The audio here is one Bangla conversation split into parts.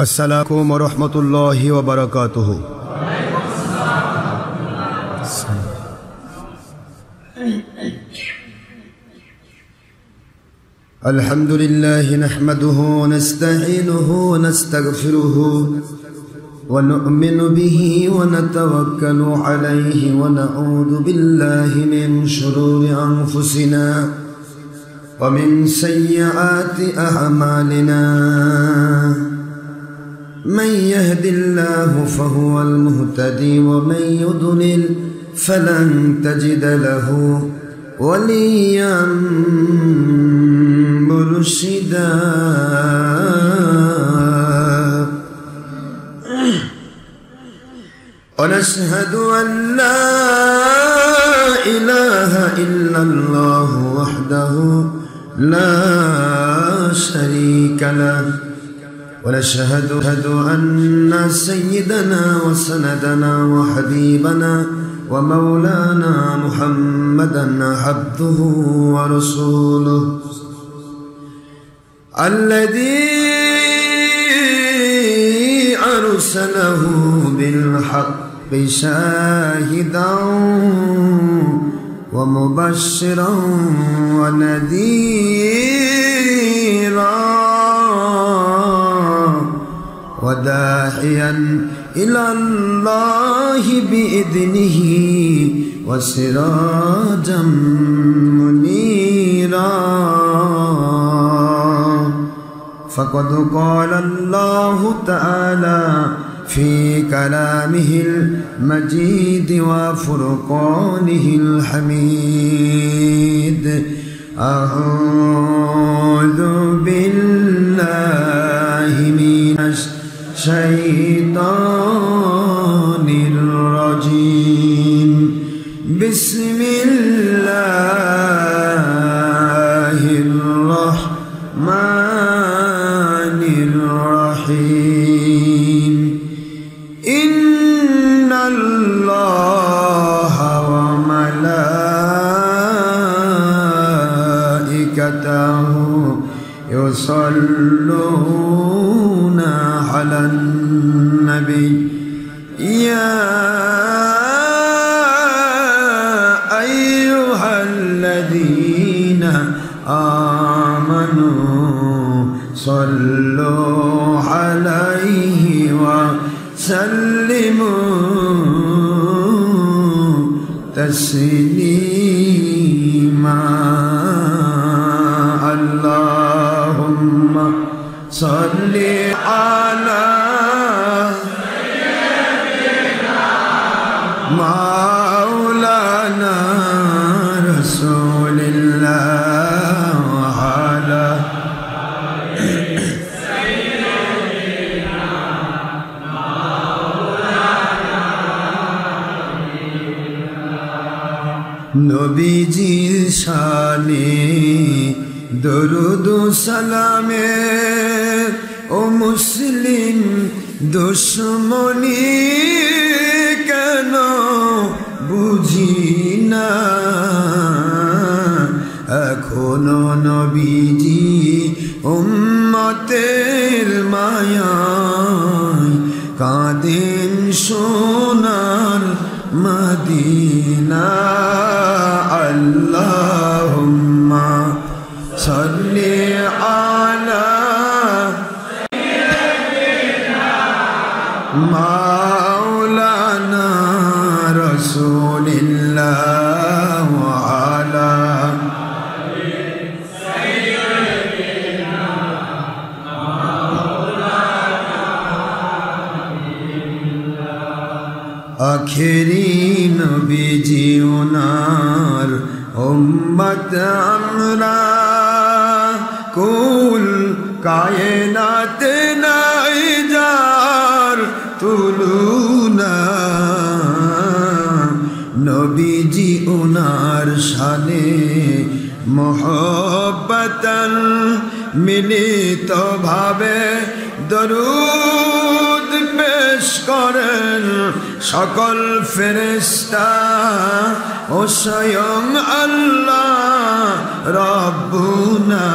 अस्सलामु वरहमतुल्लाहि वबरकातुहु। अल्हम्दुलिल्लाहि नहमदुहु व नस्तईनुहु व नस्तगफिरुहु व नु'मिनु बिही व नतवक्कलु अलैहि व नऊदु बिल्लाहि मिन शुरूरि अनफुसिना व मिन सय्यिआति अअमालिना। मन यहदिल्लाहु फहुवल मुहतदी व मन युद्लिल फलन तजिद लहु वलिय्यन मुर्शिदा। वनशहदु अन ला इलाहा इल्लल्लाह वहदहु ला शरीका लहु ونشهد أن سيدنا وسندنا وحبيبنا ومولانا محمدا عبده ورسوله الذي أرسله بالحق شاهدا ومبشرا ونذيرا وداعيا إلى الله بإذنه وسراجا منيرا. فقد قال الله تعالى في كلامه المجيد وفرقانه الحميد: أعوذ بالله من الشيطان الرجيم. بسم الله الرحمن الرحيم. إن الله وملائكته يصلون على النبي يا أيها الذين آمنوا صلوا عليه وسلموا تسليما. اللهم صل على سيدنا مولانا رسول الله وعلى سيدنا مولانا নবীজির শানে দরুদ ও সালামে ও মুসলিম দুশমনি কেন বুঝি না। এখনো নবীজি উম্মতের মায়ায় কাঁদেন সোনার মদিনা। আল্লাহুম্মা সাল্লি আলা সাইয়্যিদিনা মাওলানা রাসূলিল্লাহ ওয়া আলা সাইয়্যিদিনা মাওলানা। আখেরি নবীজি ওনার উম্মত আমরা, কুল কায়নাত নাই যার তুলনা। নবীজি ওনার শানে মোহব্বতন মিলিত ভাবে দরুদ পেশ করেন সকল ফেরেশতা ও স্বয়ং আল্লাহ রব্বুনা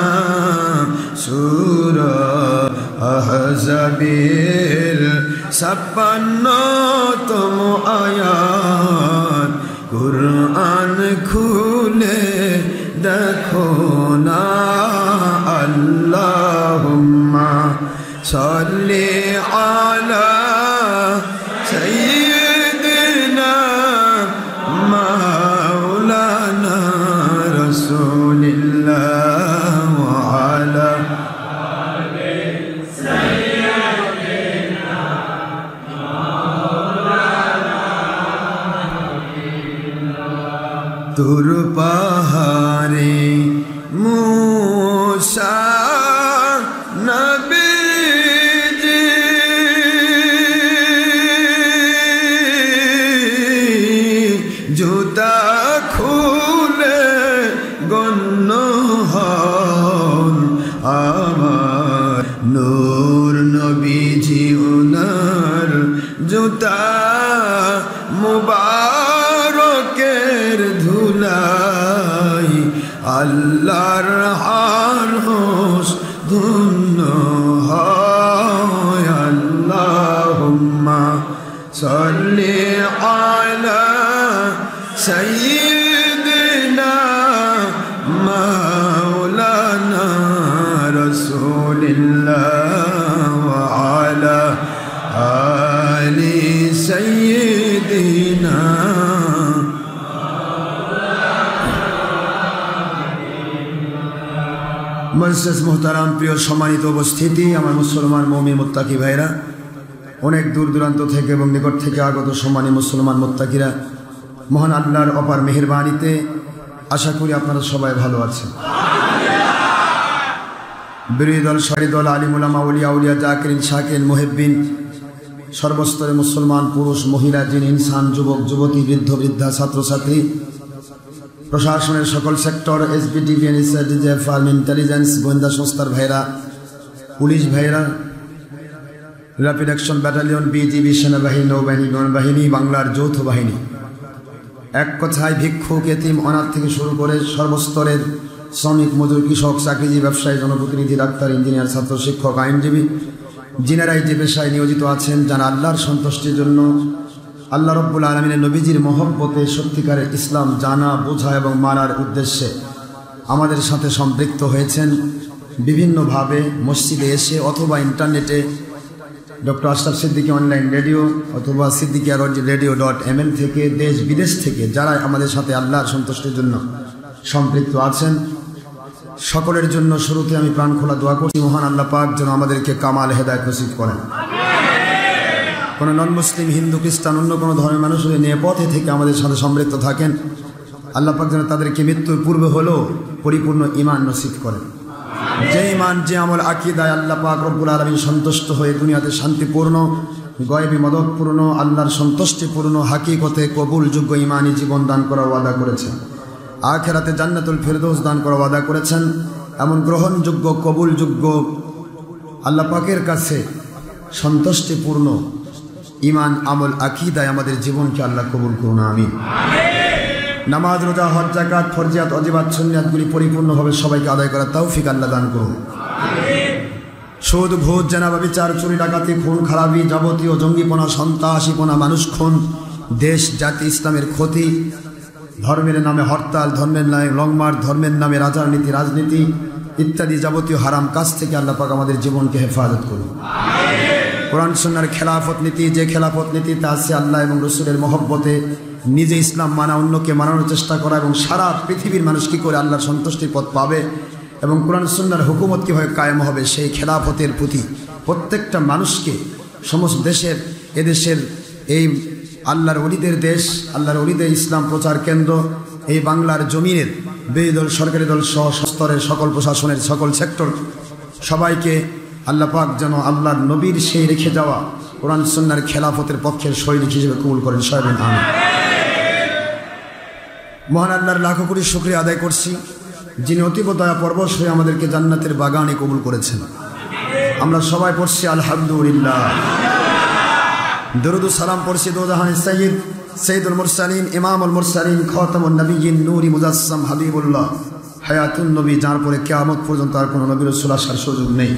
সূরা আহজাবের 56তম আয়াত কুরআন খুলে দেখো না আল্লাহুম্মা সাল্লি আলা সাইয়্যিদিনা মাওলানা রাসূলিল্লাহ ওয়া আলা আলি সাইয়্যিদিনা মাওলানা তুর পাহাড়ে मूसा नबी जी जूता खुले गन्न हन आमार नूर नबी जी उनार जूता मुबारकेर धुलाई আল্লাহর আরশ ধন্য হয় আল্লাহুম্মা সাল্লি আলা সাইয়্যিদিনা মাওলানা রাসূলিল্লাহ ওয়া আলা আলি সাইয়্যিদিনা মজলিস মুহতারাম প্রিয় সম্মানিত উপস্থিতি আমার মুসলমান মুমিন মুত্তাকি ভাইরা অনেক দূর দূরান্ত থেকে এবং নিকট থেকে আগত সম্মানী মুসলমান মুত্তাকিরা মহান আল্লাহর অপার মেহেরবানিতে আশা করি আপনারা সবাই ভালো আছেন বিরোধী দল সারি দল আলিম উলামা আউলিয়া আউলিয়া জাকিরিন শাকিরিন মুহিব্বিন সর্বস্তরে মুসলমান পুরুষ মহিলা জিন ইনসান যুবক যুবতী বৃদ্ধ বৃদ্ধা ছাত্রছাত্রী প্রশাসনের সকল সেক্টর এসবিটিভি এনএসআইডিজে ফার্ম ইন্টেলিজেন্স গোয়েন্দা সংস্থার ভাইরা পুলিশ ভাইরা র্যাপিড অ্যাকশন ব্যাটালিয়ন বিজিবি সেনাবাহিনী নৌবাহিনী বিমানবাহিনী বাংলার যৌথ বাহিনী এক কথায় ভিক্ষুক এতিম অনাথ থেকে শুরু করে সর্বস্তরের শ্রমিক মজুর কৃষক চাকরিজীবী ব্যবসায়ী জনপ্রতিনিধি ডাক্তার ইঞ্জিনিয়ার ছাত্র শিক্ষক আইনজীবী যিনারা এই যে পেশায় নিয়োজিত আছেন যারা আল্লাহর সন্তুষ্টির জন্য আল্লাহ রব্বুল আলামিনের নবীজির মহব্বতে সত্যিকারের ইসলাম জানা বোঝা এবং মানার উদ্দেশ্যে আমাদের সাথে সম্পৃক্ত হয়েছেন বিভিন্নভাবে মসজিদে এসে অথবা ইন্টারনেটে doctor Ashraf Siddiqui online radio অথবা siddiqui.radio.ml থেকে দেশ বিদেশ থেকে যারা আমাদের সাথে আল্লাহর সন্তুষ্টির জন্য সম্পৃক্ত আছেন সকলের জন্য শুরুতে আমি প্রাণ খোলা দোয়া করছি মহান আল্লাহ পাক যেন আমাদেরকে কামাল হেদায়েত নসিব করেন কোনো নন মুসলিম হিন্দু খ্রিস্টান অন্য কোনো ধর্মের মানুষ হলে নেপথ্যে থেকে আমাদের সাথে সম্পৃক্ত থাকেন আল্লাহ পাক যেন তাদেরকে মৃত্যুর পূর্বে হলেও পরিপূর্ণ ঈমান নসিব করেন যে ঈমান যে আমল আকীদায় আল্লাহ পাক রব্বুল আলামিন সন্তুষ্ট হয়ে দুনিয়াতে শান্তিপূর্ণ গয়বী মদতপূর্ণ আল্লাহর সন্তুষ্টিপূর্ণ হাকিকতে কবুলযোগ্য ঈমানি জীবন দান করার ওয়াদা করেছেন আখিরাতে জান্নাতুল ফিরদৌস দান করার ওয়াদা করেছেন এমন গ্রহণযোগ্য কবুলযোগ্য আল্লাহ পাকের কাছে সন্তুষ্টিপূর্ণ ঈমান আমল আকীদায় আমাদের জীবনকে আল্লাহ কবুল করুন আমিন নামাজ রোজা হজ যাকাত ফরজিয়াত ওয়াজিবাত সুন্নাতগুলি পরিপূর্ণভাবে সবাইকে আদায় করার তৌফিক আল্লাহ দান করুন সুদ ঘুষ জেনাবা বিচার চুরি ডাকাতি খুন খারাপি যাবতীয় জঙ্গিপনা সন্ত্রাসীপনা মানুষ খুন দেশ জাতি ইসলামের ক্ষতি ধর্মের নামে হরতাল ধর্মের নামে লংমার্চ ধর্মের নামে রাজনীতি রাজনীতি ইত্যাদি যাবতীয় হারাম কাজ থেকে আল্লাহ পাক আমাদের জীবনকে হেফাজত করুন কোরআন সুন্নাহর খেলাফত নীতি যে খেলাফত নীতিতে আছে আল্লাহ এবং রসুলের মহব্বতে নিজে ইসলাম মানা অন্যকে মানানোর চেষ্টা করা এবং সারা পৃথিবীর মানুষ কী করে আল্লাহর সন্তুষ্টির পথ পাবে এবং কোরআন সুন্নাহর হুকুমত কীভাবে কায়েম হবে সেই খেলাফতের প্রতি প্রত্যেকটা মানুষকে সমস্ত দেশের এদেশের এই আল্লাহর ওলিদের দেশ আল্লাহর ওলিদের ইসলাম প্রচার কেন্দ্র এই বাংলার জমিনের বিরোধী দল সরকারি দল সহ স্তরের সকল প্রশাসনের সকল সেক্টর সবাইকে আল্লাহ পাক যেন আল্লাহর নবীর সেই রেখে যাওয়া কোরআন সুন্নাহর খেলাফতের পক্ষের সৈনিক হিসেবে কবুল করেন সবাই আমিন মহান আল্লাহর লাখো কোটি শুকরিয়া আদায় করছি যিনি অতীব দয়া পরবশ হয়ে আমাদেরকে জান্নাতের বাগানে কবুল করেছেন আমরা সবাই পড়ছি আলহামদুলিল্লাহ দরুদ ও সালাম পড়ছি দোজাহানের সাইয়্যিদ সৈয়দুল মুরসালিন ইমামুল মুরসালিন খাতামুন নবিয়্যিন নূরি মুজাসসাম হাবিবুল্লাহ হায়াতুন নবী, যার পরে কিয়ামত পর্যন্ত আর কোনো নবী রাসূল আসার সুযোগ নেই।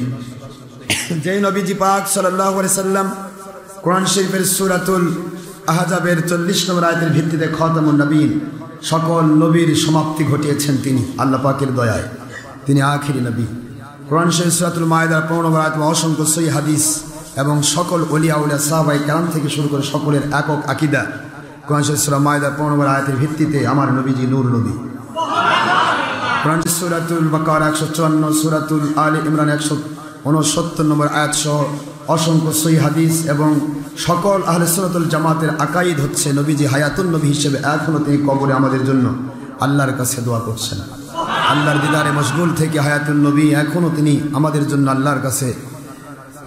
যেই নবীজি পাক সাল্লাল্লাহু আলাইহি সাল্লাম কোরআন শরীফের সূরাতুল আহজাবের 40 নম্বর আয়াতের ভিত্তিতে খাতামুন নবীন, সকল নবীর সমাপ্তি ঘটিয়েছেন তিনি আল্লাহ পাকের দয়ায়। তিনি আখিরি নবী। কোরআন শরীফ সূরাতুল মায়েদার 15 নম্বর আয়াতে অসংখ্য সহিহ হাদিস এবং সকল ওলিয়া উলিয়া সাহাবায়ে কেরাম থেকে শুরু করে সকলের একক আকীদা। কোরআন শরীফ সূরা মায়েদার 15 নম্বর আয়াতের ভিত্তিতে আমার নবীজি নূর নবী। কোরআন সূরাতুল বাকারা 154, সূরাতুল আলে ইমরান 169 নম্বর আয়াত সহ অসংখ্য সহিহ হাদিস এবং সকল আহলে সুন্নাতুল জামাতের আকাইদ হচ্ছে নবীজি হায়াতুন নবী হিসেবে এখনো তিনি কবরে আমাদের জন্য আল্লাহর কাছে দোয়া করছেন। আল্লাহর দিদারে মশগুল থেকে হায়াতুন নবী এখনো তিনি আমাদের জন্য আল্লাহর কাছে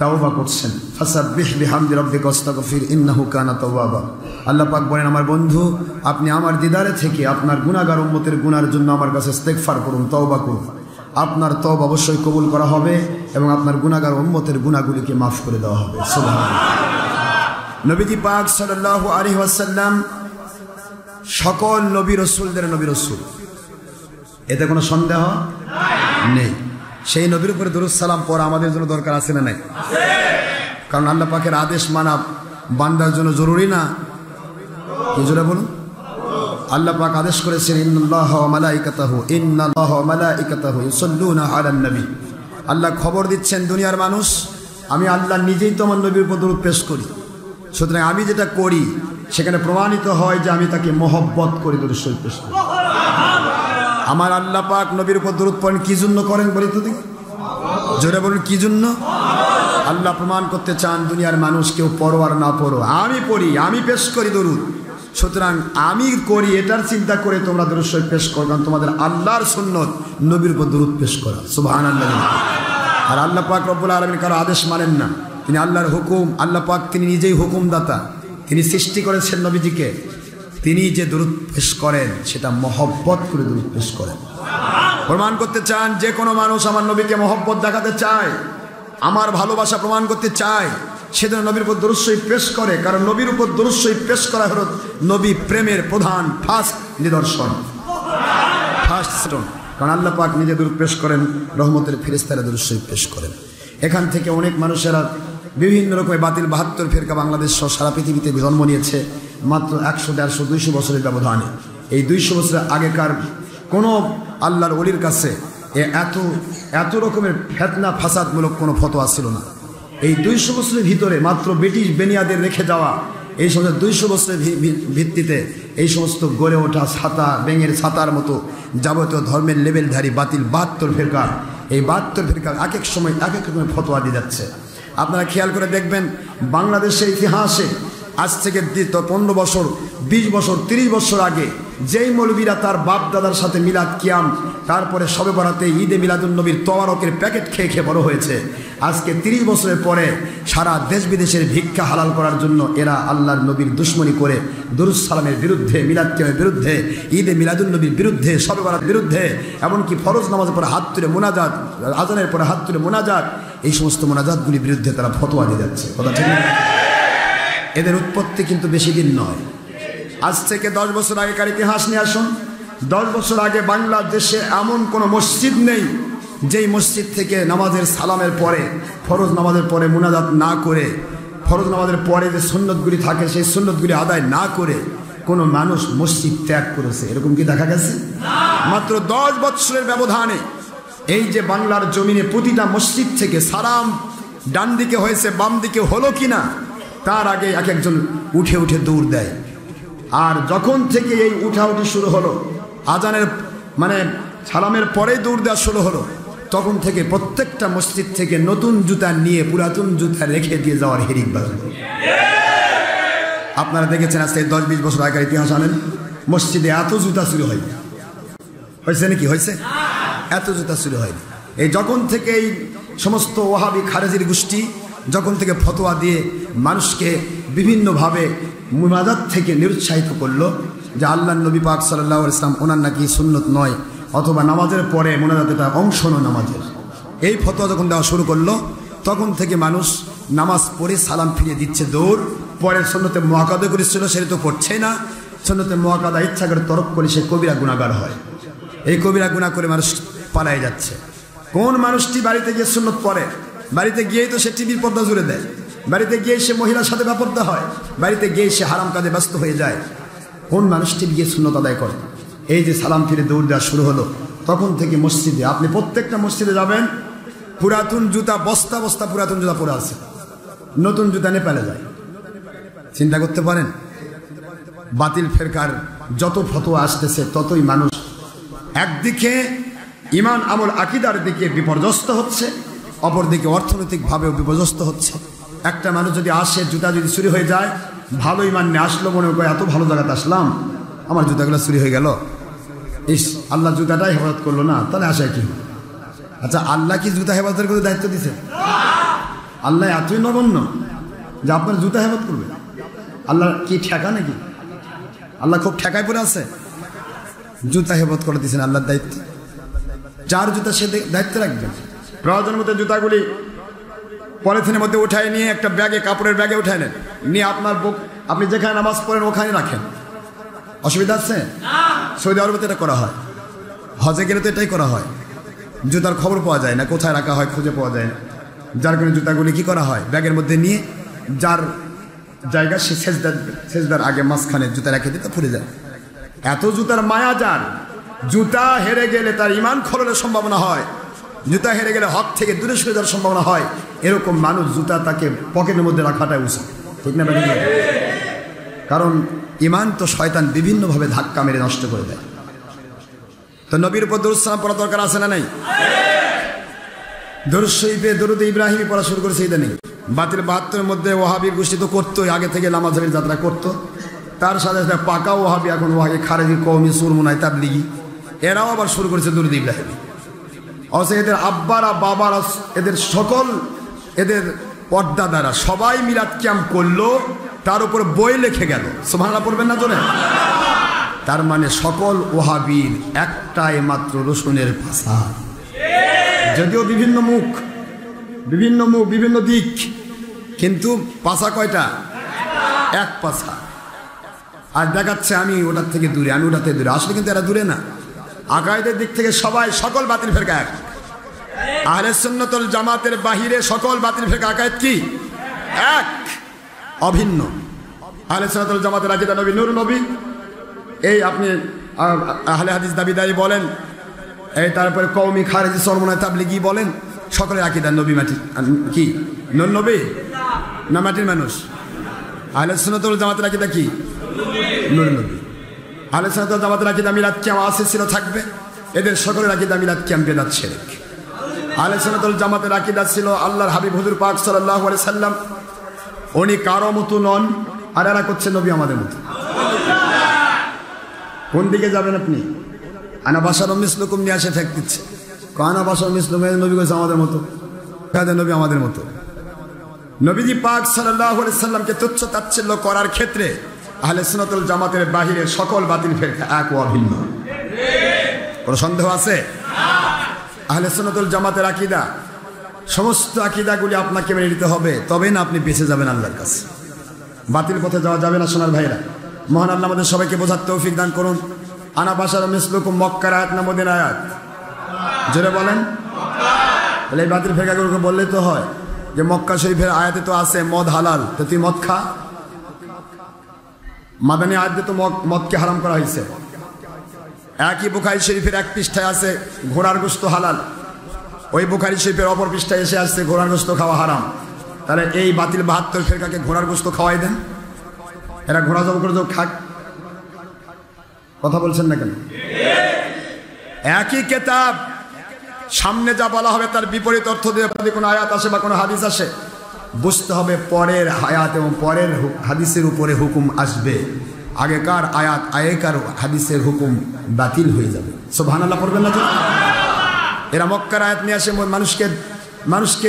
তাওবা করছেন। ফাসাব্বিহ বিহামদি রাব্বিকা ওয়াস্তাগফির ইন্নাহু কানা তাওয়াবা। আল্লাহ পাক বলেন, আমার বন্ধু আপনি আমার দিদারে থেকে আপনার গুনাহগার উম্মতের গুনার জন্য আমার কাছে ইস্তেগফার করুন, তওবা করুন। আপনার তওবা অবশ্যই কবুল করা হবে এবং আপনার গুনাহগার উম্মতের গুনাহগুলিকে মাফ করে দেওয়া হবে। সুবহানাল্লাহ। নবীজি পাক সাল্লাল্লাহু আলাইহি ওয়াসাল্লাম সকল নবী রাসূলদের নবী রাসূল, এতে কোনো সন্দেহ নেই। সেই নবীর উপরে দরুদ সালাম পড়া আমাদের জন্য দরকার আছে না নাই? কারণ আল্লাহ পাকের আদেশ মানা বান্দার জন্য জরুরি না? কি জোরে বলুন? আল্লাহ পাক আদেশ করেছেন, ইন্নাল্লাহা ওয়া মালাইকাতাহু ইউসাল্লুনা আলান নবী। আল্লাহ খবর দিচ্ছেন দুনিয়ার মানুষ, আমি আল্লাহ নিজেই তো আমার নবীর উপর দরুদ পেশ করি। সুতরাং আমি যেটা করি সেখানে প্রমাণিত হয় যে আমি তাকে মহব্বত করি, দরুদ শরীফ পেশ করি। আমার আল্লাহ পাক নবীর উপর দরুদ পড়েন কি জন্য করেন বলি তো দেখি? জোরে বলুন কি জন্য? আল্লাহ প্রমাণ করতে চান দুনিয়ার মানুষ কেউ পড়ো আর না পড়ো, আমি পড়ি, আমি পেশ করি দরুদ। সুতরাং আমি করি এটার চিন্তা করে তোমরা দরুদ শরীফ পেশ করো, কারণ তোমাদের আল্লাহর সুন্নত নবীর উপর দরুদ পেশ করা। সুবহানাল্লাহ। আর আল্লাহ পাক রব্বুল আলামিন কারো আদেশ মানেন না, তিনি আল্লাহর হুকুম। আল্লাহ পাক তিনি নিজেই হুকুমদাতা, তিনি সৃষ্টি করেছেন নবীজিকে। তিনি যে দরুদ পেশ করেন সেটা মহব্বত করে দরুদ পেশ করেন। প্রমাণ করতে চান যে কোনো মানুষ আমার নবীকে মহব্বত দেখাতে চায়, আমার ভালোবাসা প্রমাণ করতে চায়, সেজন্য নবীর উপর দরুদ শরীফ পেশ করে। কারণ নবীর উপর দরুদ শরীফ পেশ করা হলো নবী প্রেমের প্রধান ফার্স্ট নিদর্শন, ফার্স্ট। কারণ আল্লাহ পাক নিজে দরুদ পেশ করেন, রহমতের ফেরেশতারা দরুদ শরীফ পেশ করেন। এখান থেকে অনেক মানুষেরা বিভিন্ন রকমের বাতিল 72 ফেরকা বাংলাদেশ সহ সারা পৃথিবীতে জন্ম নিয়েছে মাত্র 100, 150, 200 বছরের ব্যবধানে। এই 200 বছরের আগেকার কোনো আল্লাহর ওলির কাছে এত রকমের ফেতনা ফাসাদমূলক কোনো ফতোয়া ছিল না। এই 200 বছরের ভিতরে মাত্র ব্রিটিশ বেনিয়াদের রেখে যাওয়া এই সমস্ত 200 বছরের ভিত্তিতে এই সমস্ত গড়ে ওঠা ছাতা, ব্যাঙের ছাতার মতো যাবতীয় ধর্মের লেভেলধারী বাতিল 72 ফেরকা, এই 72 ফেরকা এক এক সময় এক এক রকমের ফতোয়া দিয়ে যাচ্ছে। আপনারা খেয়াল করে দেখবেন বাংলাদেশের ইতিহাসে আজ থেকে 15 বছর, 20 বছর, 30 বছর আগে যেই মৌলবীরা তার বাপ দাদার সাথে মিলাদ কিয়াম, তারপরে শবে বরাতে ঈদে মিলাদুন নবীর তওয়ারকের প্যাকেট খেয়ে খেয়ে বড় হয়েছে, আজকে 30 বছরের পরে সারা দেশ বিদেশের ভিক্ষা হালাল করার জন্য এরা আল্লাহর নবীর দুশ্মনী করে দরুদ সালামের বিরুদ্ধে, মিলাদ কিয়ামের বিরুদ্ধে, ঈদে মিলাদুন নবীর বিরুদ্ধে, শবে বরাতের বিরুদ্ধে, এমনকি ফরজ নামাজের পরে হাত তুলে মোনাজাত, আজানের পরে হাত তুলে মোনাজাত, এই সমস্ত মোনাজাতগুলির বিরুদ্ধে তারা ফতোয়া দিয়ে যাচ্ছে। কথা ঠিক না? এদের উৎপত্তি কিন্তু বেশি দিন নয়, আজ থেকে 10 বছর আগেকার ইতিহাস নিয়ে আসুন। 10 বছর আগে বাংলাদেশে এমন কোনো মসজিদ নেই যেই মসজিদ থেকে নামাজের সালামের পরে, ফরজ নামাজের পরে মোনাজাত না করে, ফরজ নামাজের পরে যে সুন্নতগুলি থাকে সেই সুন্নতগুলি আদায় না করে কোনো মানুষ মসজিদ ত্যাগ করেছে, এরকম কি দেখা গেছে? মাত্র 10 বছরের ব্যবধানে এই যে বাংলার জমিনে প্রতিটা মসজিদ থেকে সালাম ডান দিকে হয়েছে, বাম দিকে হলো কিনা তার আগে এক একজন উঠে উঠে দৌড় দেয়। আর যখন থেকে এই উঠাউঠি শুরু হলো, আজানের সালামের পরেই দৌড় দেওয়া শুরু হলো, তখন থেকে প্রত্যেকটা মসজিদ থেকে নতুন জুতা নিয়ে পুরাতন জুতা রেখে দিয়ে যাওয়ার হিড়িক বাজে। আপনারা দেখেছেন আজকে 10-20 বছর আগের ইতিহাস আনেন, মসজিদে এত জুতা চুরি হয়নি, হয়েছে নাকি? হয়েছে? এত জুতা চুরি হয়নি। এই যখন থেকে এই সমস্ত ওয়াহাবি খারেজির গোষ্ঠী যখন থেকে ফতোয়া দিয়ে মানুষকে বিভিন্নভাবে মুনাজাত থেকে নিরুৎসাহিত করলো যে আল্লাহর নবী পাক সাল্লাল্লাহু আলাইহি ওয়াসাল্লাম ওনার নাকি সুন্নত নয়, অথবা নামাজের পরে মোনাজাত এটা অংশ নয় নামাজের, এই ফতোয়া যখন দেওয়া শুরু করলো তখন থেকে মানুষ নামাজ পড়ে সালাম ফিরিয়ে দিচ্ছে দৌড়। পরে সুন্নতে মুআক্কাদা করেছিল সেটা তো পড়ছে না, সুন্নতে মুআক্কাদা ইচ্ছা করে তরক করে সে কবিরা গুনাহগার হয়। এই কবিরা গুনাহ করে মানুষ পালায় যাচ্ছে। কোন মানুষটি বাড়িতে গিয়ে সুন্নত পড়ে? বাড়িতে গিয়েই তো সে টিভির পর্দা জুড়ে দেয়, বাড়িতে গিয়েই সে মহিলার সাথে বেপর্দা হয়, বাড়িতে গিয়েই সে হারাম কাজে ব্যস্ত হয়ে যায়। কোন মানুষটি গিয়ে সুন্নত আদায় করে? এই যে সালাম ফিরে দৌড় দেওয়া শুরু হলো, তখন থেকে মসজিদে, আপনি প্রত্যেকটা মসজিদে যাবেন, পুরাতন জুতা বস্তা বস্তা পুরাতন জুতা পরে আছে, নতুন জুতা নেপালে যায়। চিন্তা করতে পারেন? বাতিল ফেরকার যত ফতোয়া আসতেছে ততই মানুষ একদিকে ইমান আমল আকীদার দিকে বিপর্যস্ত হচ্ছে, অপরদিকে অর্থনৈতিকভাবেও বিপর্যস্ত হচ্ছে। একটা মানুষ যদি আসে, জুতা যদি চুরি হয়ে যায়, ভালো ইমান নিয়ে আসলো, মনে করে এত ভালো জায়গাতে আসলাম, আমার জুতাগুলো চুরি হয়ে গেল, ইস আল্লাহ জুতাটাই হেফাজত করলো না, তাহলে আশায় কি? আচ্ছা, আল্লাহ কি জুতা হেফাজতের করে দায়িত্ব দিছে? আল্লাহ এতই নগণ্য যে আপনার জুতা হেফাজত করবে? আল্লাহ কি ঠেকা নাকি? আল্লাহ খুব ঠেকায় পড়ে আছে? জুতা হেফাজত করে দিয়েছেন আল্লাহর দায়িত্ব। যার জুতা সে দায়িত্ব রাখবেন। প্রয়োজন মতো জুতাগুলি পলিথিনের মধ্যে উঠায় নিয়ে একটা ব্যাগে, কাপড়ের ব্যাগে উঠায় নেন, নিয়ে আপনার আপনি যেখানে নামাজ পড়েন ওখানে রাখেন। অসুবিধা আছে? সৌদি আরবে তো এটা করা হয়, হজে গেলে তো এটাই করা হয়। জুতার খবর পাওয়া যায় না, কোথায় রাখা হয় খুঁজে পাওয়া যায় না, যার কারণে জুতাগুলি কি করা হয়, ব্যাগের মধ্যে নিয়ে যার জায়গা সে সেজদার আগে মাঝখানে জুতা রেখে দিতে ফুরে যায়। এত জুতার মায়া যার, জুতা হেরে গেলে তার ইমান খলনের সম্ভাবনা হয়, জুতা হেরে গেলে হক থেকে দূরে সরে যাওয়ার সম্ভাবনা হয়। এরকম মানুষ জুতা তাকে পকেটের মধ্যে রাখাটাই উচিত, ঠিক না? কারণ ইমান তো শয়তান বিভিন্নভাবে ধাক্কা মেরে নষ্ট করে দেয়। তো নবীর উপর দরুদ সালাম পড়া দরকার আছে না নাই? দরুদ শরীফে দরুদ ইব্রাহিমী পড়া শুরু করেছে ইদানিং। বাতিল ৭২-এর মধ্যে ওহাবির গোষ্ঠী তো করতোই, আগে থেকে নামাজের যাত্রা করতো। তার সাথে সাথে পাকা ওহাবি, এখন ওহাবি খারেজি, কওমি, সুরমুনাই, তাবলিগি, এরাও আবার শুরু করেছে দরুদ ইব্রাহিমী। অবশ্য এদের আব্বারা, বাবারা, এদের সকল, এদের পর্দাদারা সবাই মিলাদ ক্যাম্প করলো, তার উপর বই লিখে গেল। সুবহানাল্লাহ পড়বেন না জোরে? তার মানে সকল ওহাবির একটাই মাত্র রসুনের ভাষা। যদিও বিভিন্ন মুখ, বিভিন্ন দিক, কিন্তু পাশা কয়টা? এক পাশা। আর দেখাচ্ছে আমি ওটার থেকে দূরে, আমি ওটাতে দূরে, আসলে কিন্তু এরা দূরে না। আকায়েদের দিক থেকে সবাই, সকল বাতিল ফেরকা এক। আহলে সুন্নাত ওয়াল জামাতের বাহিরে সকল বাতিল ফেরকা আকায়েদ কি? এক, অভিন্ন। আহলে সুন্নাত ওয়াল জামাতের আকীদা নবী নূর নবী, এই আপনি আহলে হাদিস দাবিদারি বলেন, এই তারপরে কওমি, খারেজি, সরমুনাই, তাবলিগি বলেন, সকলের আকীদা নবী মাটির কি? নূর নবী না মাটির মানুষ? আহলে সুন্নাত ওয়াল জামাতের আকীদা কি? নূর নবী। আহলে সুন্নাত ওয়াল জামাতের আকীদা মিলাদ কিয়াম আছে, ছিল, থাকবে। এদের সকলের আকীদা মিলাদ কিয়াম বেদাত শিরক। আহলে সুন্নাত ওয়াল জামাতের আকীদা ছিল আল্লাহর হাবিব হুজুর পাক সাল্লাল্লাহু আলাইহি সাল্লাম উনি কারো মতো নন, আর এরা করছে নবী আমাদের মতো। কোন দিকে যাবেন আপনি? আনা বাশারুম মিসলুকুম নিয়ে আসে ঠেক দিচ্ছে। আনা বাশারুম মিসলুকুম, নবী কইছে আমাদের মতো, কাদের নবী আমাদের মতো? নবীজি পাক সাল্লাল্লাহু আলাইহি সাল্লামকে তুচ্ছ তাচ্ছিল্য করার ক্ষেত্রে আহলে সুন্নাত ওয়াল জামাতের বাহিরে সকল বাতিল ফেরকা এক ও অভিন্ন। কোনো সন্দেহ আছে? আহলে সুন্নাত ওয়াল জামাতের আকীদা, সমস্ত আকীদাগুলি আপনাকে মেনে নিতে হবে, তবেই না আপনি বেঁচে যাবেন আল্লাহর কাছে। বাতিল পথে যাওয়া যাবে না সোনার ভাইরা। মহান আল্লাহ আমাদের সবাইকে বোঝার তৌফিক দান করুন। আনা বাশারুম মিসলুকুম মক্কার আয়াত না মদিনার আয়াত? জোরে বলেন। তাহলে এই বাতিল ফেরকাগুলোকে বললে তো হয় যে মক্কা শরীফের আয়াতে তো আছে মদ হালাল, তো তুই মদ খা। মাদানী আয়াতে তো মদকে হারাম করা হয়েছে। একই বুখারী শরীফের এক পৃষ্ঠায় আছে ঘোড়ার গোশত হালাল, ওই বুখারী শরীফের অপর পৃষ্ঠায় এসে আসছে ঘোড়ার গোশত খাওয়া হারাম। তাহলে এই বাতিল ৭২ ফেরকাকে ঘোড়ার গোশত খাওয়াই দেন, এরা ঘোড়া জব করে খাক। কথা বলছেন না কেন? একই কেতাব, সামনে যা বলা হবে তার বিপরীত অর্থ দিয়ে যদি কোনো আয়াত আসে বা কোনো হাদিস আসে, বুঝতে হবে পরের আয়াত এবং পরের হাদিসের উপরে হুকুম আসবে। আগেকার আয়াত, আগেকার হাদিসের হুকুম বাতিল হয়ে যাবে। সুবহানাল্লাহ পড়বেন না? এরা মক্কার আয়াত নিয়ে আসে মানুষকে